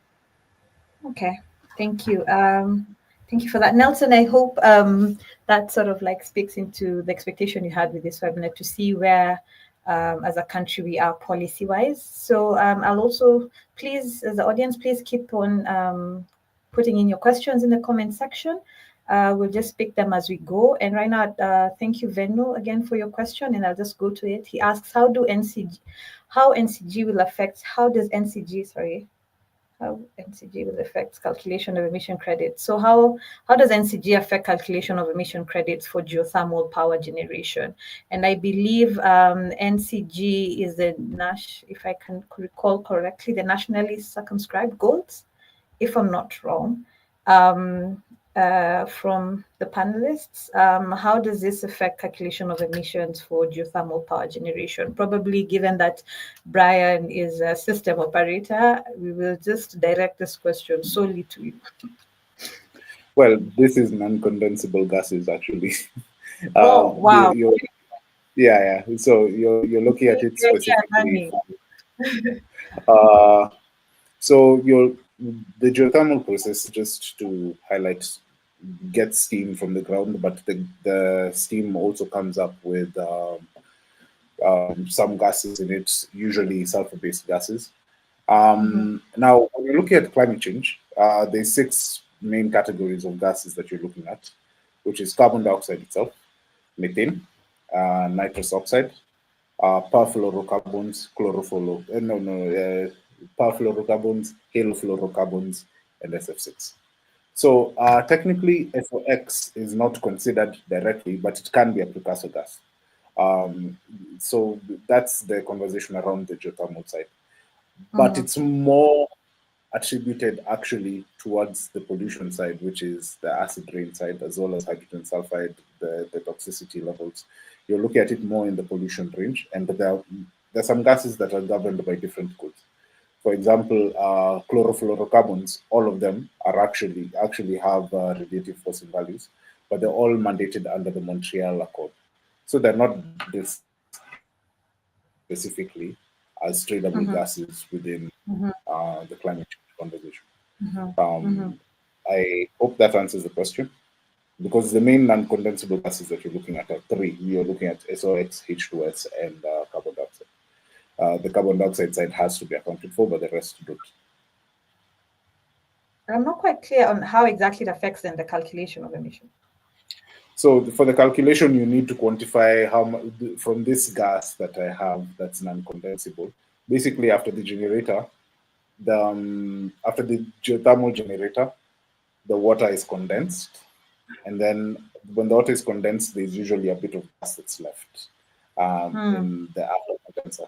Okay, thank you. Thank you for that, Nelson. I hope that sort of speaks into the expectation you had with this webinar to see where, as a country, we are policy-wise. So I'll also, please, as the audience, please keep on putting in your questions in the comment section. We'll just pick them as we go. And right now, thank you, Venno, again for your question, and I'll just go to it. He asks, how does NCG will affect calculation of emission credits? So how does NCG affect calculation of emission credits for geothermal power generation? And I believe NCG is if I can recall correctly, the nationally circumscribed goals, if I'm not wrong. From the panelists, how does this affect calculation of emissions for geothermal power generation? Probably given that Brian is a system operator, we will just direct this question solely to you. Well, this is non-condensable gases, actually. Oh, wow. Yeah. So you're looking at it Yeah, specifically. money. So the geothermal process, just to highlight, gets steam from the ground, but the steam also comes up with some gases in it, usually sulfur-based gases. Now, when you're looking at climate change, there's 6 main categories of gases that you're looking at, which is carbon dioxide itself, methane, nitrous oxide, perfluorocarbons, perfluorocarbons, halofluorocarbons, and SF6. So technically, SOx is not considered directly, but it can be a precursor gas. So that's the conversation around the geothermal side. But it's more attributed actually towards the pollution side, which is the acid rain side, as well as hydrogen sulfide, the toxicity levels. You're looking at it more in the pollution range, and there are some gases that are governed by different codes. For example, chlorofluorocarbons, all of them are actually have radiative forcing values, but they're all mandated under the Montreal Accord. So they're not this specifically as tradable gases within the climate change conversation. I hope that answers the question, because the main non-condensable gases that you're looking at are 3. You're looking at SOx, H2S, and carbon dioxide. The carbon dioxide side has to be accounted for, but the rest don't. I'm not quite clear on how exactly it affects then the calculation of emission. So for the calculation, you need to quantify how much from this gas that I have that's non-condensable. Basically, after the generator, after the geothermal generator, the water is condensed, and then when the water is condensed, there's usually a bit of gas that's left in the after condenser.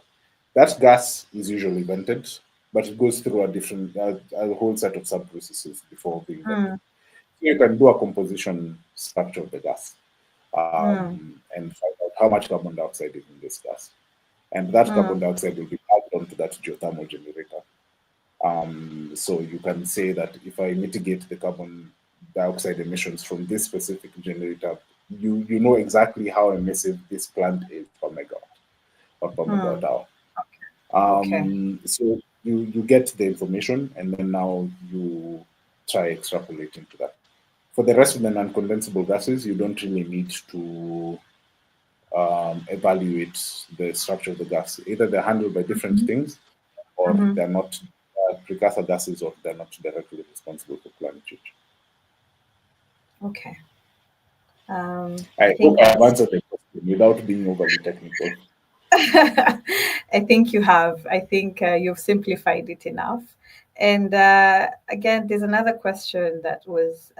That gas is usually vented, but it goes through a whole set of sub-processes before being vented. So you can do a composition structure of the gas and find out how much carbon dioxide is in this gas. And that carbon dioxide will be added onto that geothermal generator. So you can say that if I mitigate the carbon dioxide emissions from this specific generator, you know exactly how emissive this plant is per megawatt or per megawatt hour. So you get the information, and then now you try extrapolating to that. For the rest of the non-condensable gases, you don't really need to evaluate the structure of the gas. Either they're handled by different things, or they're not precursor gases, or they're not directly responsible for climate change. Okay. I hope I've answered the question without being overly technical. I think you have. I think you've simplified it enough. And again, there's another question that was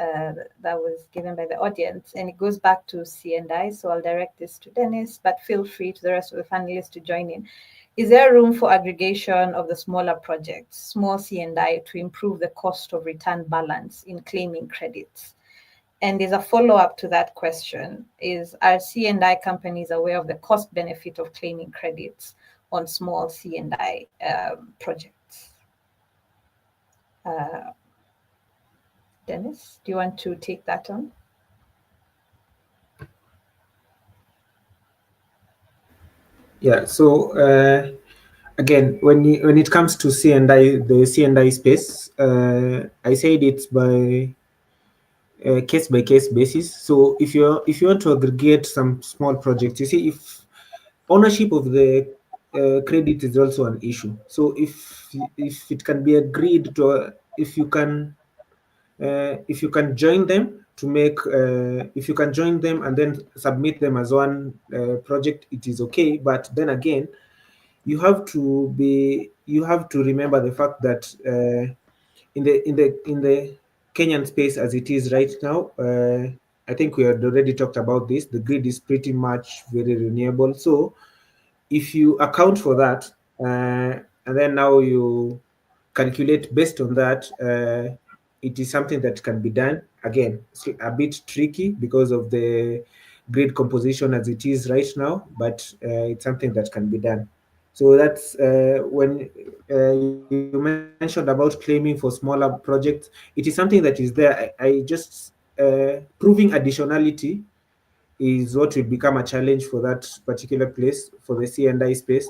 given by the audience, and it goes back to C&I. So I'll direct this to Dennis, but feel free to the rest of the panelists to join in. Is there room for aggregation of the smaller projects, small C&I, to improve the cost of return balance in claiming credits? And there's a follow-up to that question: are C&I companies aware of the cost benefit of claiming credits on small C&I projects? Dennis, do you want to take that on? Yeah. So again, when it comes to C&I, the C&I space, I said it's by case by case basis. So if you want to aggregate some small projects, you see, if ownership of the credit is also an issue. So if it can be agreed to, if you can join them to make, if you can join them and then submit them as one project, it is okay. But then again, you have to remember the fact that in the Kenyan space as it is right now, I think we had already talked about this. The grid is pretty much very renewable. So if you account for that, and then now you calculate based on that, it is something that can be done. Again, it's a bit tricky because of the grid composition as it is right now, but it's something that can be done. So that's when you mentioned about claiming for smaller projects. It is something that is there. I just proving additionality is what will become a challenge for that particular place, for the C&I space,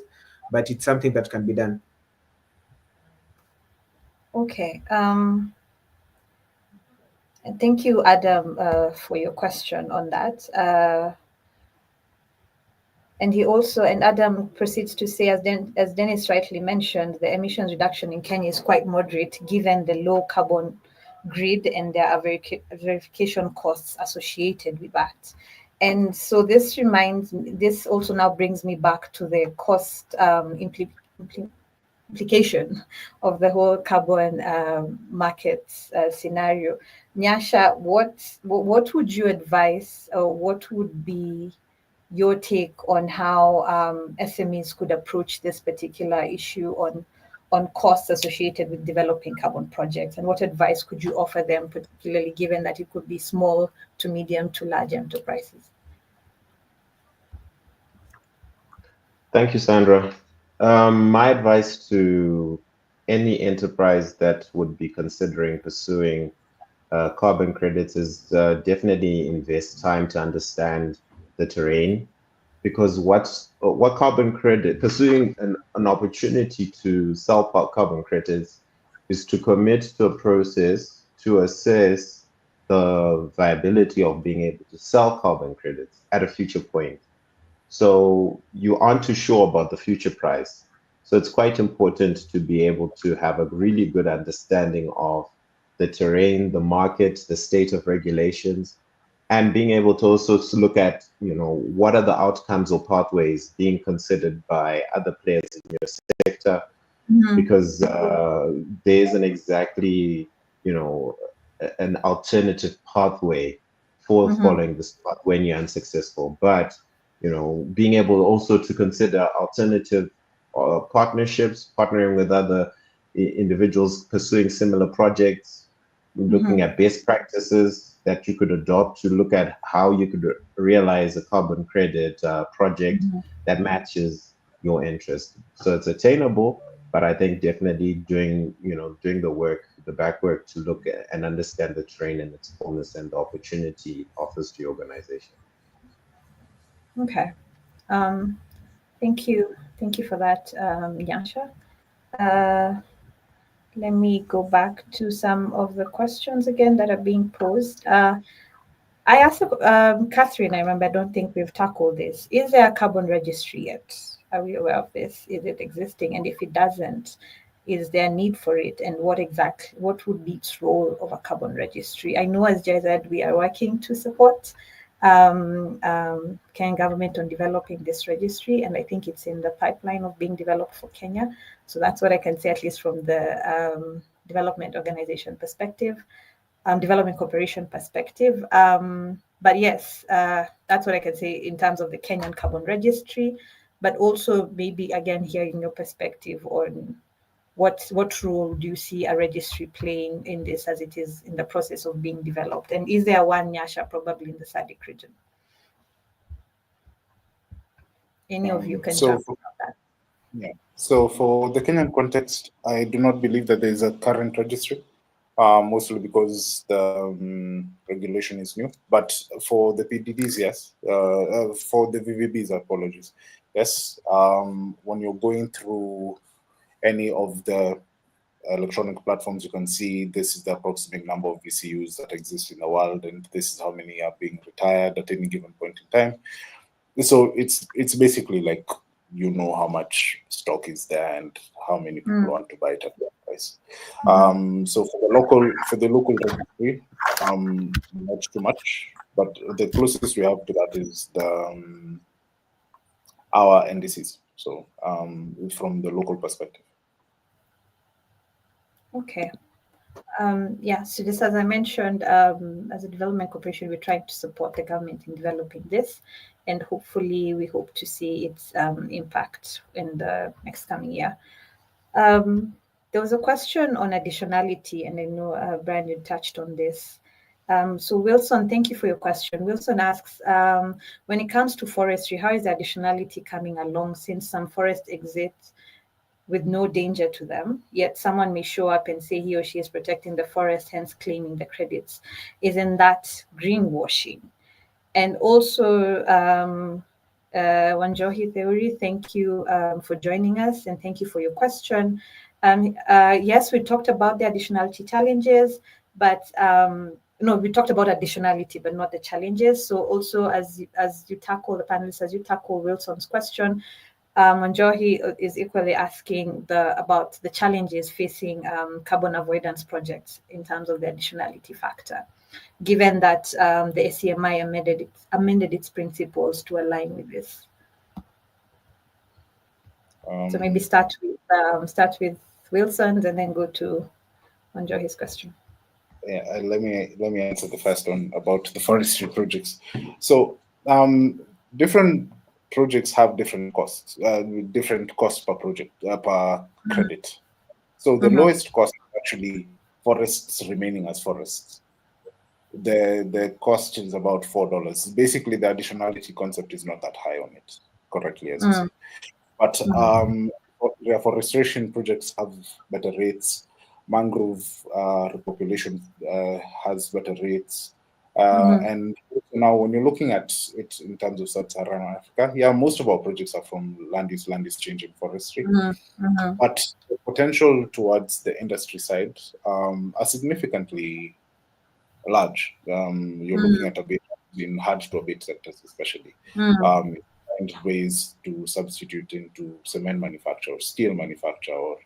but it's something that can be done. Okay. Thank you, Adam, for your question on that. And Adam proceeds to say, as Dennis rightly mentioned, the emissions reduction in Kenya is quite moderate given the low carbon grid, and there are verification costs associated with that. And so this also now brings me back to the cost implication of the whole carbon market scenario. Nyasha, what would you advise, or what would be your take on how SMEs could approach this particular issue on costs associated with developing carbon projects, and what advice could you offer them, particularly given that it could be small to medium to large enterprises? Thank you, Sandra. My advice to any enterprise that would be considering pursuing carbon credits is definitely invest time to understand the terrain, because what carbon credit, pursuing an opportunity to sell carbon credits is to commit to a process to assess the viability of being able to sell carbon credits at a future point. So you aren't too sure about the future price. So it's quite important to be able to have a really good understanding of the terrain, the market, the state of regulations, and being able to also look at, what are the outcomes or pathways being considered by other players in your sector, because there isn't exactly, an alternative pathway for following this path when you're unsuccessful. But being able also to consider alternative partnerships, partnering with other individuals pursuing similar projects, looking at best practices that you could adopt to look at how you could realize a carbon credit project that matches your interest. So it's attainable, but I think definitely doing the work, the back work, to look at and understand the terrain and its fullness and the opportunity it offers to your organization. Okay. Thank you. Thank you for that, Nyasha. Let me go back to some of the questions again that are being posed. I asked Catherine, I remember, I don't think we've tackled this. Is there a carbon registry yet? Are we aware of this? Is it existing? And if it doesn't, is there a need for it? And what would be its role of a carbon registry? I know as GIZ, we are working to support Kenyan government on developing this registry, and I think it's in the pipeline of being developed for Kenya. So that's what I can say, at least from the development organization perspective, development cooperation perspective. But yes, that's what I can say in terms of the Kenyan carbon registry, but also maybe again hearing your perspective on what role do you see a registry playing in this as it is in the process of being developed? And is there one, Nyasha, probably in the SADC region? Any of you can talk about that. Yeah. So for the Kenyan context, I do not believe that there is a current registry, mostly because the regulation is new. But for the PDDs, yes. For the VVBs, apologies. Yes. When you're going through any of the electronic platforms, you can see this is the approximate number of VCUs that exist in the world, and this is how many are being retired at any given point in time. So it's basically like how much stock is there and how many people want to buy it at that price. So for the local registry, not too much, but the closest we have to that is our NDCs. So from the local perspective. Okay. Yeah, so just as I mentioned, as a development corporation, we're trying to support the government in developing this, and hopefully we hope to see its impact in the next coming year. There was a question on additionality, and I know, Brian, you touched on this. So Wilson, thank you for your question. Wilson asks, when it comes to forestry, how is the additionality coming along, since some forests exist with no danger to them, yet someone may show up and say he or she is protecting the forest, hence claiming the credits? Isn't that greenwashing? And also, Wanjohi Theory, thank you for joining us, and thank you for your question. Yes, we talked about the additionality challenges, but no, we talked about additionality, but not the challenges. So also, as you tackle the panelists, as you tackle Wilson's question, Wanjohi is equally asking about the challenges facing carbon avoidance projects in terms of the additionality factor, given that the ACMI amended its principles to align with this. So maybe start with Wilson and then go to Wanjohi's question. Yeah, let me answer the first one about the forestry projects. So different projects have different costs, different cost per project per credit. So the lowest cost is actually forests remaining as forests. The cost is about $4. Basically, the additionality concept is not that high on it, correctly as you say. But reforestation projects have better rates. Mangrove repopulation has better rates. And now, when you're looking at it in terms of Sub-Saharan Africa, yeah, most of our projects are from land use changing forestry. But the potential towards the industry side are significantly large. You're looking at a bit in hard to abate sectors, especially. Find ways to substitute into cement manufacture or steel manufacture or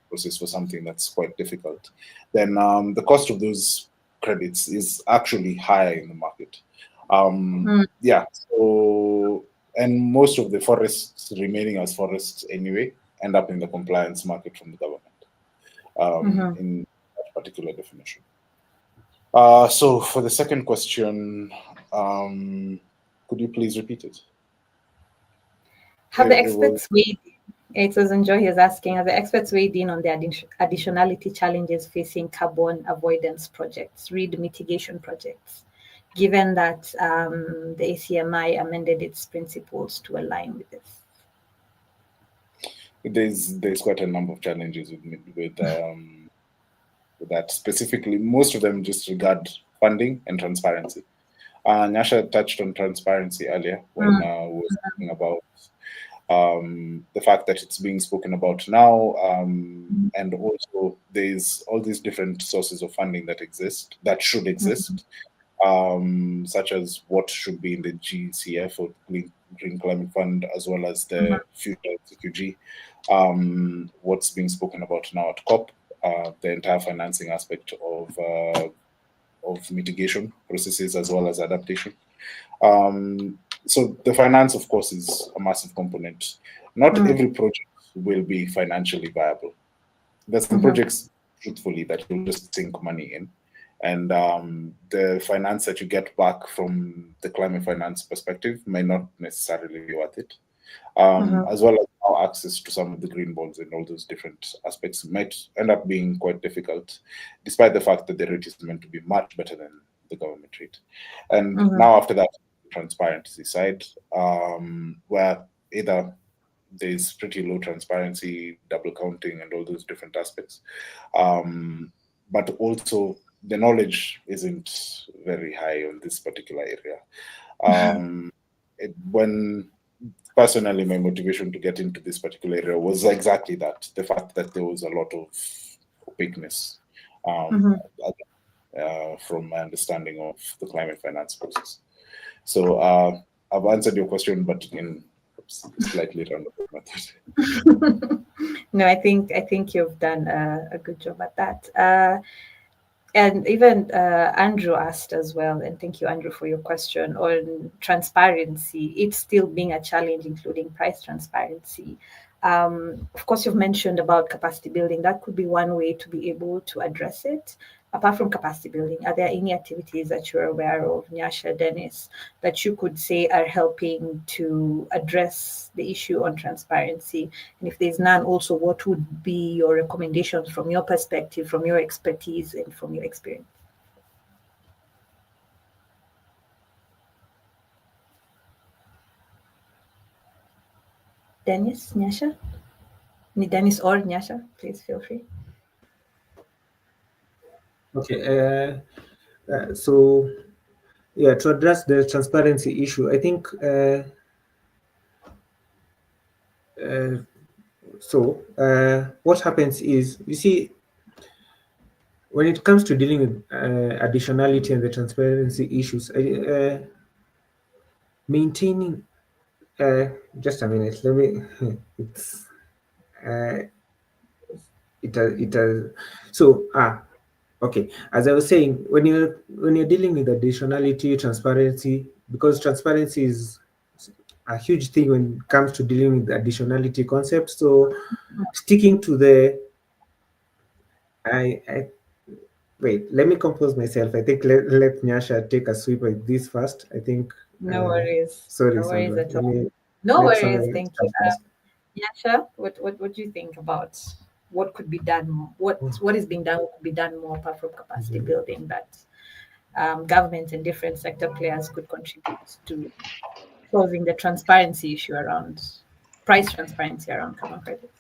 process for something that's quite difficult. Then the cost of those credits is actually higher in the market. Yeah. So, and most of the forests remaining as forests anyway end up in the compliance market from the government in that particular definition. So for the second question, could you please repeat it? Have the experts weighed in? It was Wanjohi is asking, have the experts weighed in on the additionality challenges facing carbon avoidance projects, read mitigation projects, given that the ACMI amended its principles to align with this? There's quite a number of challenges with that. Specifically, most of them just regard funding and transparency. Nyasha touched on transparency earlier when we were talking about the fact that it's being spoken about now, and also there's all these different sources of funding that should exist, such as what should be in the GCF or Green Climate Fund, as well as the future CQG, what's being spoken about now at COP, the entire financing aspect of mitigation processes as well as adaptation. So the finance, of course, is a massive component. Not every project will be financially viable. There's some projects, truthfully, that you'll just sink money in. And the finance that you get back from the climate finance perspective may not necessarily be worth it. As well as our access to some of the green bonds and all those different aspects might end up being quite difficult, despite the fact that the rate is meant to be much better than the government rate. And now after that, transparency side, where either there's pretty low transparency, double counting, and all those different aspects, but also the knowledge isn't very high on this particular area. When personally, my motivation to get into this particular area was exactly that, the fact that there was a lot of opaqueness from my understanding of the climate finance process. So I've answered your question, but in slightly roundabout method. No, I think you've done a good job at that. And even Andrew asked as well, and thank you, Andrew, for your question on transparency. It's still being a challenge, including price transparency. Of course, you've mentioned about capacity building. That could be one way to be able to address it. Apart from capacity building, are there any activities that you're aware of, Nyasha, Dennis, that you could say are helping to address the issue on transparency? And if there's none, also, what would be your recommendations from your perspective, from your expertise, and from your experience? Dennis, Nyasha? Dennis or Nyasha, please feel free. Okay, so Yeah, to address the transparency issue, I think what happens is, you see, when it comes to dealing with additionality and the transparency issues, maintaining just a minute, let me it's so okay, as I was saying, when you're dealing with additionality, transparency, because transparency is a huge thing when it comes to dealing with the additionality concept. So sticking to the I wait, let me compose myself. I think let Nyasha take a sweep at this first. I think No worries. sorry, No worries Sandra. at all. No let worries. Sandra Thank you. start first. Yasha, what do you think about what could be done? What is being done? What could be done more apart from capacity building that government and different sector players could contribute to solving the transparency issue around price transparency around carbon credits?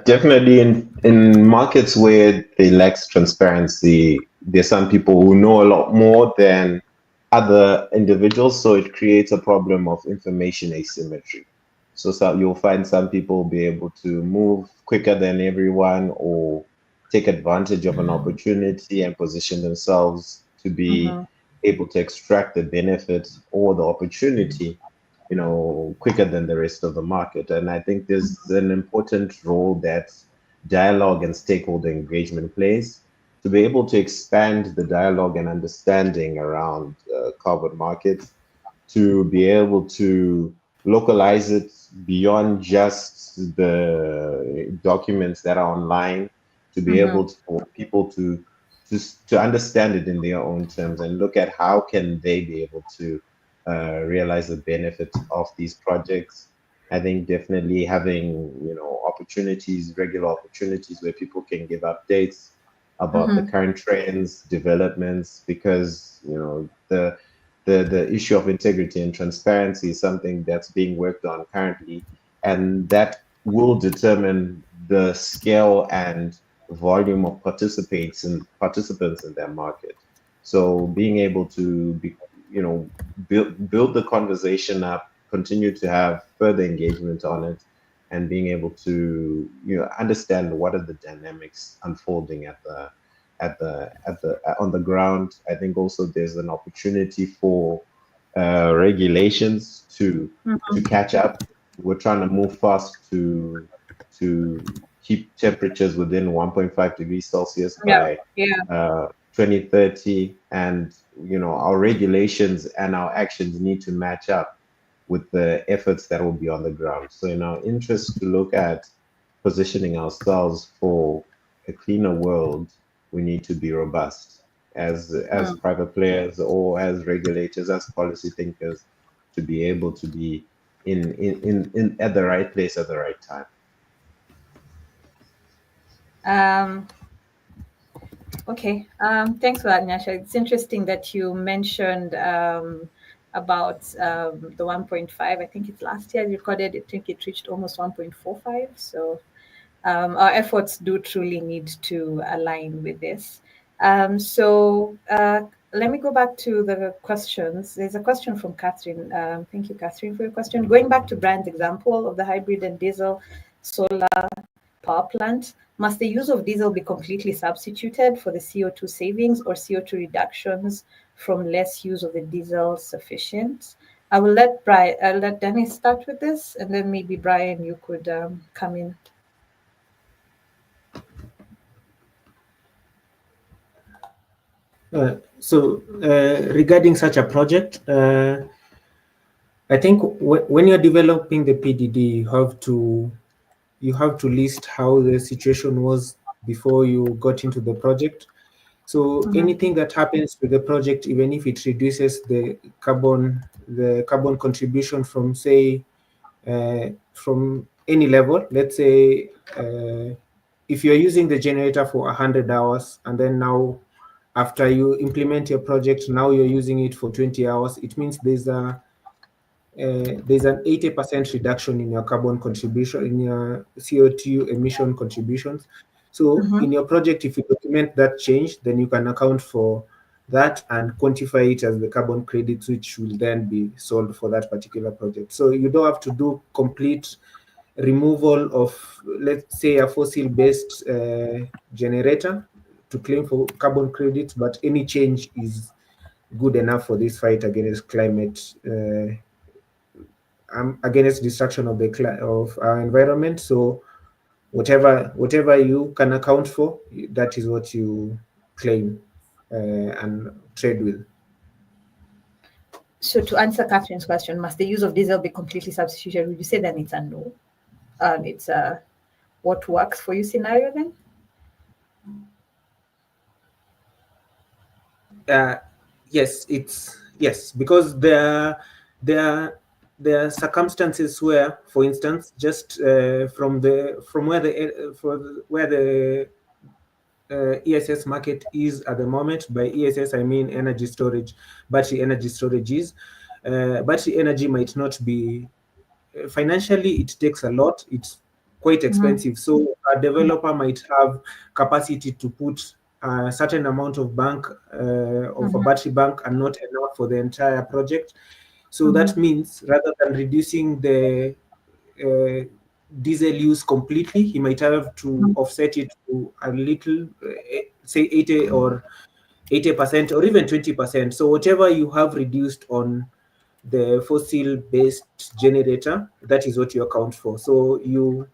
Definitely in markets where they lack transparency, there's some people who know a lot more than other individuals, so it creates a problem of information asymmetry. So you'll find some people be able to move quicker than everyone or take advantage of an opportunity and position themselves to be able to extract the benefit or the opportunity, quicker than the rest of the market. And I think there's an important role that dialogue and stakeholder engagement plays to be able to expand the dialogue and understanding around carbon markets, to be able to localize it beyond just the documents that are online, to be able to, for people to understand it in their own terms and look at how can they be able to realize the benefits of these projects. I think definitely having opportunities, regular opportunities where people can give updates about the current trends, developments, because the issue of integrity and transparency is something that's being worked on currently, and that will determine the scale and volume of participants in their market. So being able to build the conversation up, continue to have further engagement on it, and being able to understand what are the dynamics unfolding on the ground. I think also there's an opportunity for regulations to catch up. We're trying to move fast to keep temperatures within 1.5 degrees Celsius by 2030, and our regulations and our actions need to match up with the efforts that will be on the ground. So in our interest to look at positioning ourselves for a cleaner world, we need to be robust as private players or as regulators, as policy thinkers, to be able to be in at the right place at the right time. Okay, thanks for that, Nyasha. It's interesting that you mentioned about the 1.5. I think it's last year recorded. I think it reached almost 1.45. So our efforts do truly need to align with this. So let me go back to the questions. There's a question from Catherine. Thank you, Catherine, for your question. Going back to Brian's example of the hybrid and diesel solar power plant, must the use of diesel be completely substituted for the CO2 savings, or CO2 reductions from less use of the diesel sufficient? I'll let Dennis start with this, and then maybe Brian, you could come in. Regarding such a project, I think when you're developing the PDD, you have to list how the situation was before you got into the project. So anything that happens to the project, even if it reduces the carbon contribution from, say, from any level, let's say, if you're using the generator for 100 hours, and then now after you implement your project, now you're using it for 20 hours, it means there's an 80% reduction in your carbon contribution, in your CO2 emission contributions. So in your project, if you document that change, then you can account for that and quantify it as the carbon credits, which will then be sold for that particular project. So you don't have to do complete removal of, let's say, a fossil-based generator to claim for carbon credits, but any change is good enough for this fight against climate, against destruction of of our environment. So whatever you can account for, that is what you claim and trade with. So to answer Catherine's question, must the use of diesel be completely substituted? Would you say then it's a no? It's a what works for you scenario then? Yes, yes, because there are circumstances where, for instance, just from where the ESS market is at the moment. By ESS, I mean energy storage, battery energy storages. Battery energy might not be financially, it takes a lot. It's quite expensive. So a developer might have capacity to put a certain amount of bank of a battery bank and not enough for the entire project. So that means rather than reducing the diesel use completely, he might have to offset it to a little, say 80 or 80% or even 20%. So whatever you have reduced on the fossil-based generator, that is what you account for. So you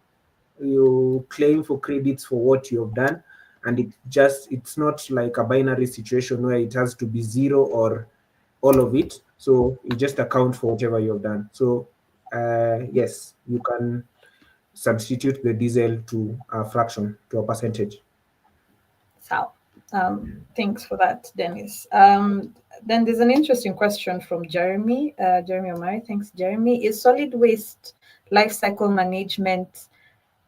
claim for credits for what you have done, and it's not like a binary situation where it has to be zero or all of it. So you just account for whatever you have done. So yes, you can substitute the diesel to a fraction, to a percentage. So, thanks for that, Dennis. Then there's an interesting question from Jeremy. Jeremy Omari, thanks, Jeremy. Is solid waste life cycle management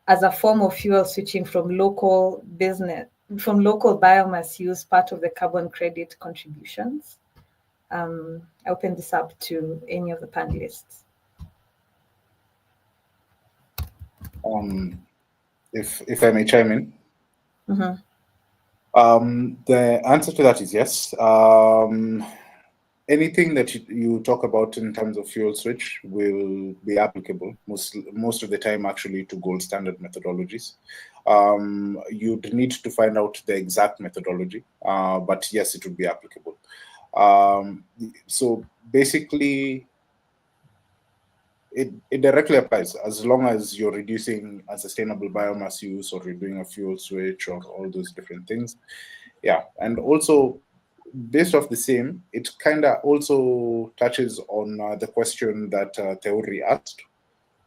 as a form of fuel switching from local biomass use part of the carbon credit contributions? I open this up to any of the panelists. If I may chime in. The answer to that is yes. Anything that you talk about in terms of fuel switch will be applicable most of the time, actually, to gold standard methodologies. You'd need to find out the exact methodology, but yes, it would be applicable. So basically, it directly applies as long as you're reducing unsustainable biomass use, or you're doing a fuel switch, or all those different things. Yeah, and also based off the same, it kind of also touches on the question that Theuri asked,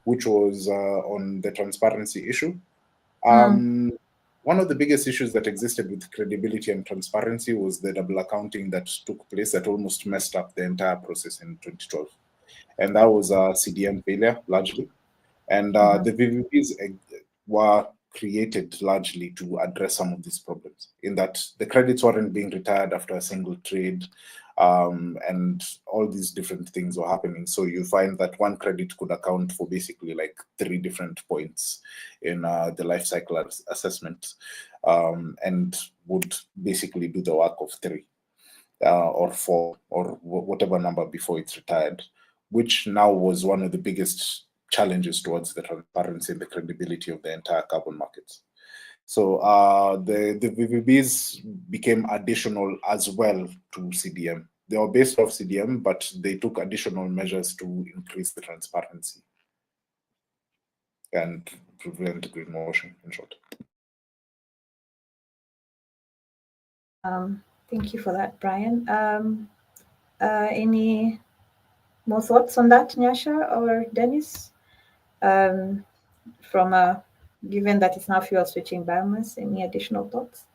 which was on the transparency issue. One of the biggest issues that existed with credibility and transparency was the double accounting that took place that almost messed up the entire process in 2012. And that was a CDM failure, largely. And the VVBs were created largely to address some of these problems, in that the credits weren't being retired after a single trade, and all these different things were happening. So you find that one credit could account for basically like 3 different points in the life cycle assessment, and would basically do the work of 3 or 4 or whatever number before it's retired, which now was one of the biggest challenges towards the transparency and the credibility of the entire carbon markets. So the VVBs became additional as well to CDM. They were based off CDM, but they took additional measures to increase the transparency and prevent greenwashing, in short. Thank you for that, Brian. Any more thoughts on that, Nyasha or Dennis? Given that it's now fuel switching biomass, any additional thoughts?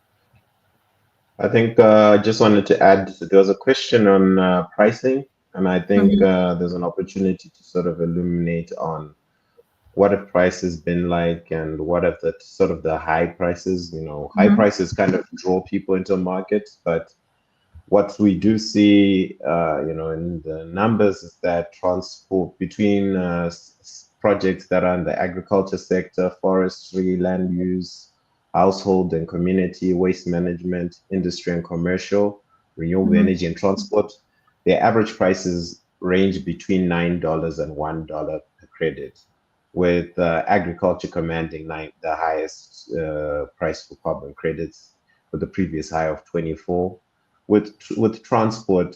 I think I just wanted to add, there was a question on pricing, and I think there's an opportunity to sort of illuminate on what have prices been like, and what have the sort of the high prices, high prices kind of draw people into a market, but what we do see, in the numbers is that transport between projects that are in the agriculture sector, forestry, land use, household and community, waste management, industry and commercial, renewable energy and transport, their average prices range between $9 and $1 per credit, with agriculture commanding the highest price for carbon credits, with the previous high of 24, with transport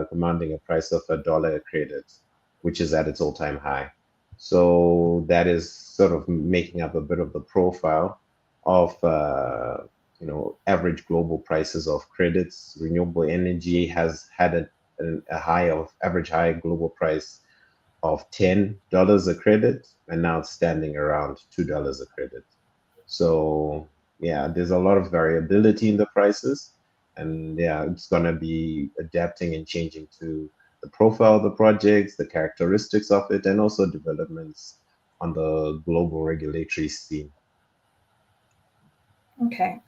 commanding a price of $1 a credit, which is at its all-time high. So that is sort of making up a bit of the profile of average global prices of credits. Renewable energy has had a average high global price of $10 a credit, and now it's standing around $2 a credit. So yeah, there's a lot of variability in the prices, and yeah, it's gonna be adapting and changing to the profile of the projects, the characteristics of it, and also developments on the global regulatory scene. Okay.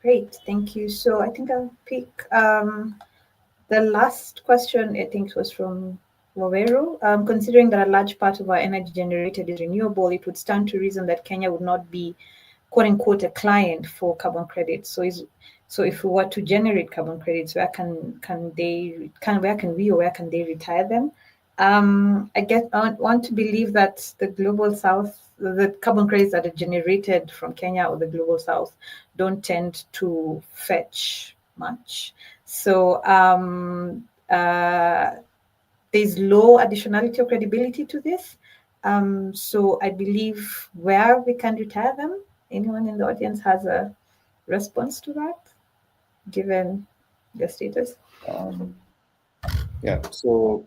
Great. Thank you. So I think I'll pick the last question. I think was from Wawero. Considering that a large part of our energy generated is renewable, it would stand to reason that Kenya would not be, quote unquote, a client for carbon credits. So if we were to generate carbon credits, where can they retire them? I want to believe that the global south, the carbon credits that are generated from Kenya or the global south don't tend to fetch much. So there's low additionality or credibility to this. So I believe where we can retire them. Anyone in the audience has a response to that, given the status? Yeah, so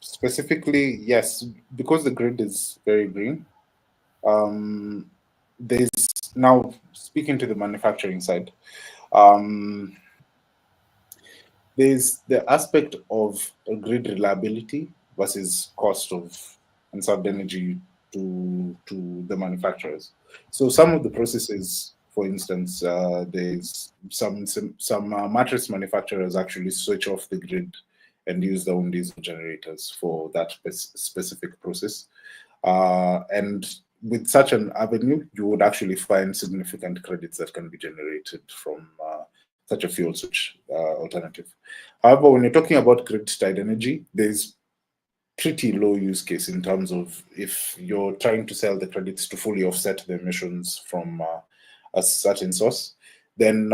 specifically, yes, because the grid is very green, there's now, speaking to the manufacturing side, there's the aspect of grid reliability versus cost of conserved energy to the manufacturers. So some of the processes, for instance, there's some mattress manufacturers actually switch off the grid and use their own diesel generators for that specific process. And with such an avenue, you would actually find significant credits that can be generated from such a fuel switch alternative. However, when you're talking about grid-tied energy, there's pretty low use case in terms of if you're trying to sell the credits to fully offset the emissions from a certain source, then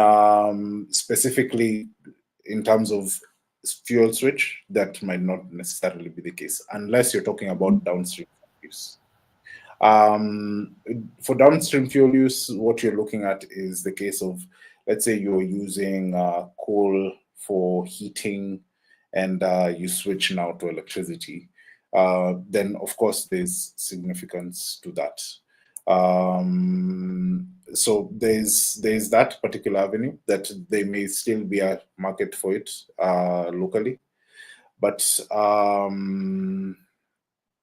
specifically in terms of fuel switch, that might not necessarily be the case, unless you're talking about downstream use. For downstream fuel use, what you're looking at is the case of, let's say you're using coal for heating and you switch now to electricity, then of course there's significance to that. So there's that particular avenue that there may still be a market for it locally, but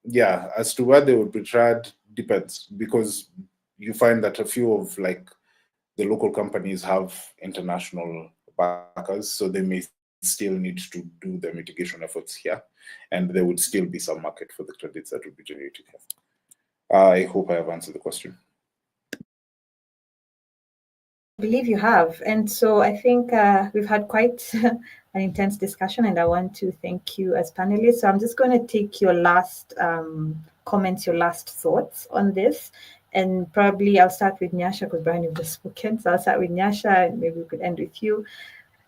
yeah, as to where they would be tried depends, because you find that a few of like the local companies have international backers, so they may still need to do the mitigation efforts here, and there would still be some market for the credits that would be generated here. I hope I have answered the question. I believe you have. And so I think we've had quite an intense discussion, and I want to thank you as panelists. So I'm just going to take your last comments, your last thoughts on this. And probably I'll start with Nyasha, because Brian, you've just spoken. So I'll start with Nyasha, and maybe we could end with you.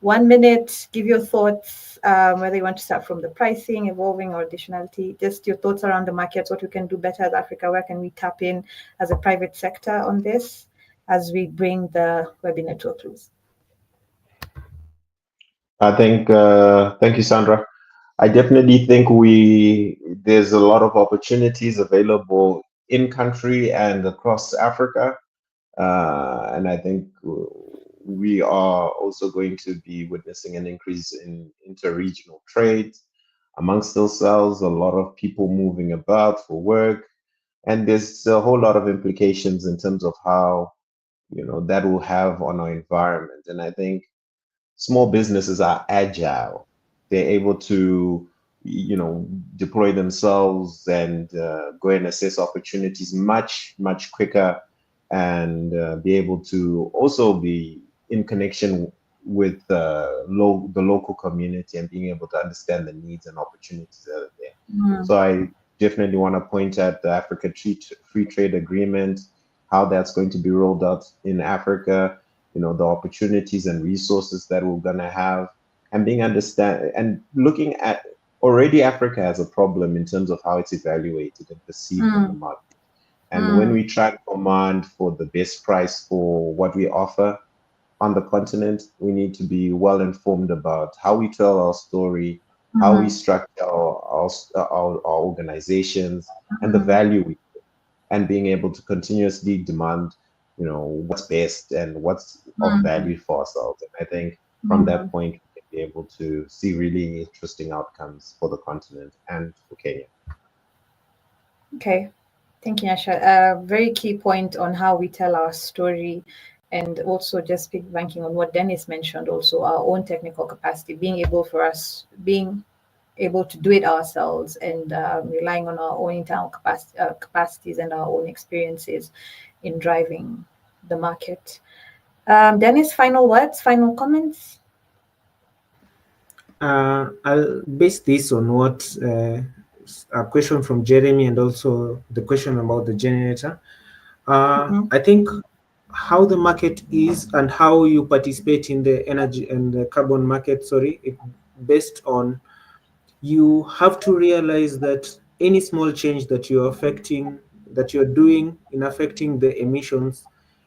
1 minute, give your thoughts, whether you want to start from the pricing, evolving, or additionality, just your thoughts around the markets, what we can do better as Africa, where can we tap in as a private sector on this as we bring the webinar to a close. I think, thank you, Sandra. I definitely think there's a lot of opportunities available in country and across Africa. And I think we are also going to be witnessing an increase in interregional trade amongst ourselves, a lot of people moving about for work. And there's a whole lot of implications in terms of how, that will have on our environment. And I think small businesses are agile. They're able to, deploy themselves and go and assess opportunities much, much quicker, and be able to also be in connection with the local community and being able to understand the needs and opportunities that are there. So I definitely want to point at the Africa Free Trade Agreement, how that's going to be rolled out in Africa, the opportunities and resources that we're going to have, and looking at already Africa has a problem in terms of how it's evaluated and perceived in the market. And when we try to command for the best price for what we offer on the continent, we need to be well informed about how we tell our story, how we structure our organizations, and the value we give, and being able to continuously demand, what's best and what's of value for ourselves. And I think from that point, we can be able to see really interesting outcomes for the continent and for Kenya. Okay. Thank you, Nyasha. A very key point on how we tell our story, and also just banking on what Dennis mentioned, also our own technical capacity, being able to do it ourselves, and relying on our own internal capacities and our own experiences in driving the market. Dennis, final words, final comments? I'll base this on what a question from Jeremy and also the question about the generator. I think how the market is and how you participate in the energy and the carbon market, based on, you have to realize that any small change that you're doing in affecting the emissions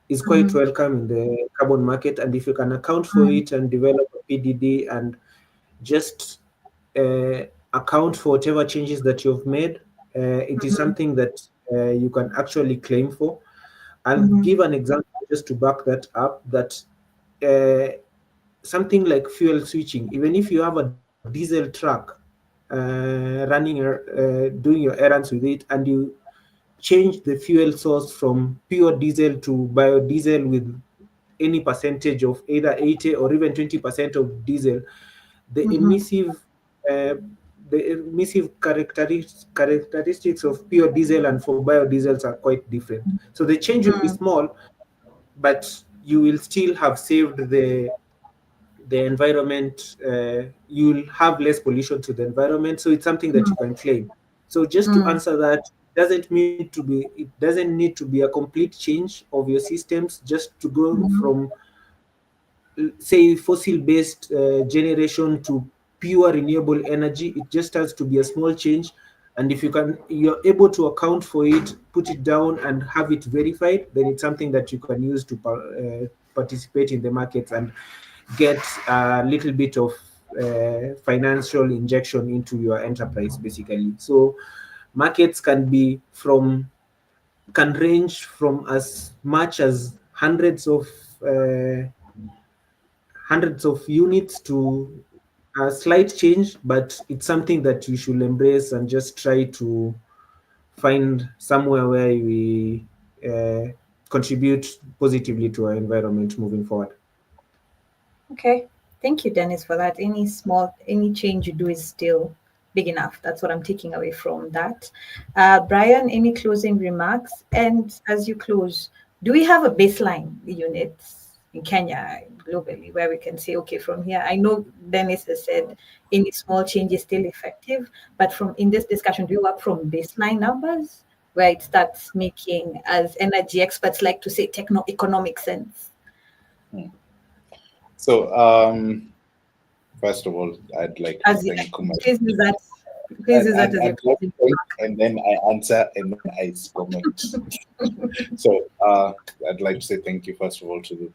is quite welcome in the carbon market. And if you can account for it and develop a PDD and just account for whatever changes that you've made, it is something that you can actually claim for. I'll give an example just to back that up, that something like fuel switching, even if you have a diesel truck running, doing your errands with it, and you change the fuel source from pure diesel to biodiesel with any percentage of either 80 or even 20% of diesel, the emissive characteristics of pure diesel and for biodiesels are quite different. So the change will be small, but you will still have saved the environment. You'll have less pollution to the environment. So it's something that you can claim. So just to answer that, it doesn't need to be a complete change of your systems just to go from, say, fossil-based generation to pure renewable energy. It just has to be a small change, and if you're able to account for it, put it down and have it verified, then it's something that you can use to participate in the markets and get a little bit of financial injection into your enterprise, basically. So markets can range from as much as hundreds of units to a slight change, but it's something that we should embrace and just try to find somewhere where we contribute positively to our environment moving forward. Okay, thank you, Dennis, for that. Any change you do is still big enough. That's what I'm taking away from that. Brian, any closing remarks? And as you close, do we have a baseline units in Kenya, globally, where we can say, okay, from here, I know Dennis has said any small change is still effective, but in this discussion, do you work from baseline numbers where it starts making, as energy experts like to say, techno-economic sense? So, first of all, I'd like to thank Kumar. And then I answer and then I comment. So I'd like to say thank you, first of all, to the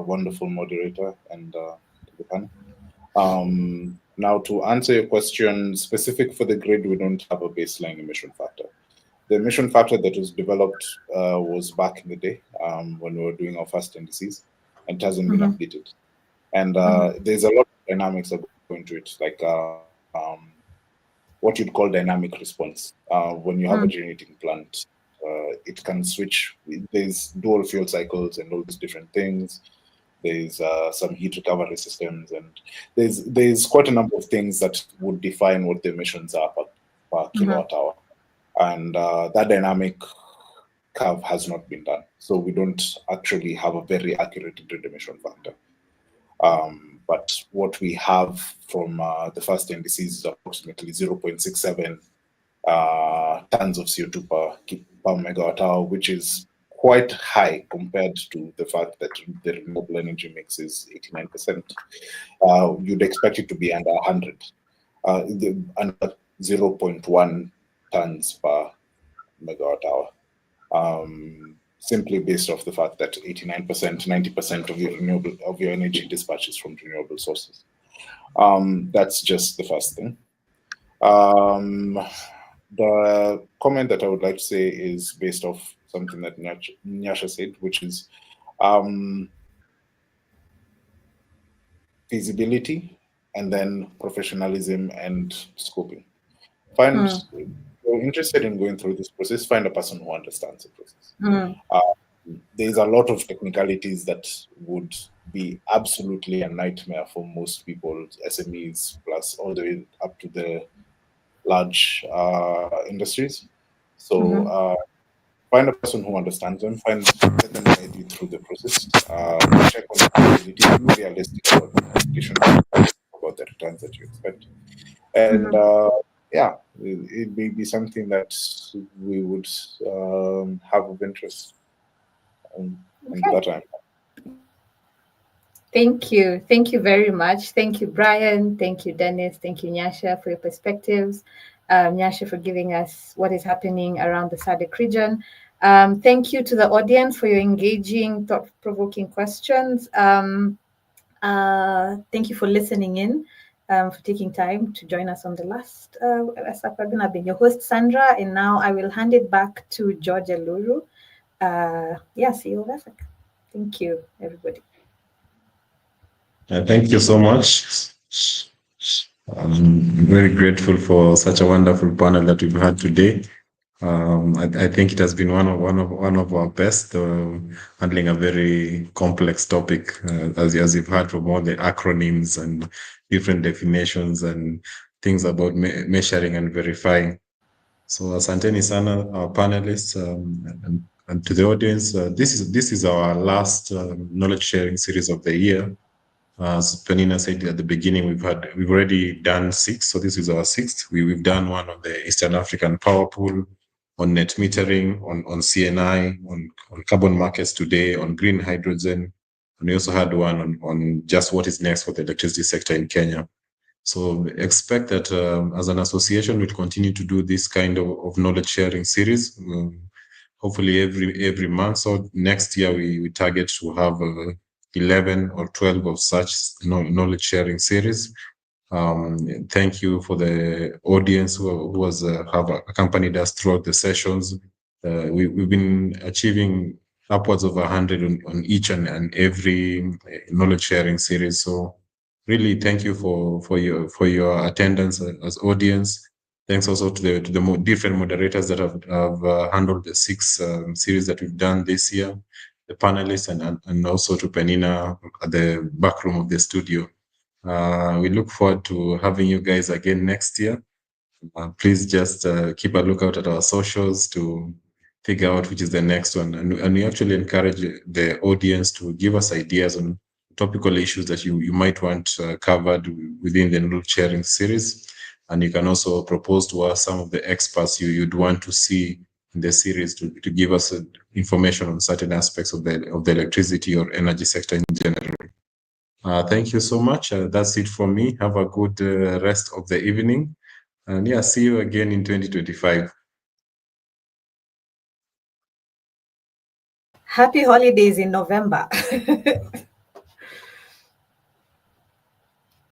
wonderful moderator and to the panel. Now, to answer your question, specific for the grid, we don't have a baseline emission factor. The emission factor that was developed was back in the day when we were doing our first indices, and it hasn't been updated. And there's a lot of dynamics that go into it, like what you'd call dynamic response. When you have a generating plant, it can switch. There's dual fuel cycles and all these different things. There's some heat recovery systems, and there's quite a number of things that would define what the emissions are per kilowatt hour. And that dynamic curve has not been done. So we don't actually have a very accurate grid emission factor. But what we have from the first NDCs is approximately 0.67 tons of CO2 per megawatt hour, which is quite high compared to the fact that the renewable energy mix is 89%. You'd expect it to be under 100, under 0.1 tons per megawatt hour. Simply based off the fact that 89%, 90% of your energy dispatch is from renewable sources. That's just the first thing. The comment that I would like to say is based off something that Nyasha said, which is feasibility and then professionalism and scoping. If you're interested in going through this process, find a person who understands the process. There's a lot of technicalities that would be absolutely a nightmare for most people, SMEs, plus all the way up to the large industries. So find a person who understands them, let them guide you through the process, check on the feasibility, be realistic about the application, about the returns that you expect. And yeah, it may be something that we would have of interest in that time. Thank you. Thank you very much. Thank you, Brian. Thank you, Dennis. Thank you, Nyasha, for your perspectives. Nyasha, for giving us what is happening around the SADC region. Thank you to the audience for your engaging, thought-provoking questions. Thank you for listening in, for taking time to join us on the last ASAC webinar. I've been your host, Sandra, and now I will hand it back to George Eluru, CEO of ASAC. Thank you, everybody. Thank you so much. I'm very grateful for such a wonderful panel that we've had today. I think it has been one of our best, handling a very complex topic, as you've heard from all the acronyms and different definitions and things about measuring and verifying. So asanteni sana, our panelists, and to the audience. This is our last knowledge sharing series of the year. As Penina said at the beginning, we've already done 6, so this is our 6th. We've done one on the Eastern African Power Pool, on net metering, on CNI, on carbon markets today, on green hydrogen, and we also had one on just what is next for the electricity sector in Kenya. So expect that as an association, we'll continue to do this kind of knowledge sharing series. Hopefully every month. So next year we target to have 11 or 12 of such knowledge sharing series. Thank you for the audience who have accompanied us throughout the sessions. We've been achieving upwards of 100 on each and every knowledge sharing series. So really thank you for your attendance as audience. Thanks also to the different moderators that have handled the 6 series that we've done this year, the panelists, and also to Penina at the back room of the studio. We look forward to having you guys again next year. Please just keep a lookout at our socials to figure out which is the next one. And we actually encourage the audience to give us ideas on topical issues that you might want covered within the knowledge sharing series. And you can also propose to us some of the experts you'd want to see in the series to give us information on certain aspects of the electricity or energy sector in general. Thank you so much. That's it from me. Have a good rest of the evening. And yeah, see you again in 2025. Happy holidays in November.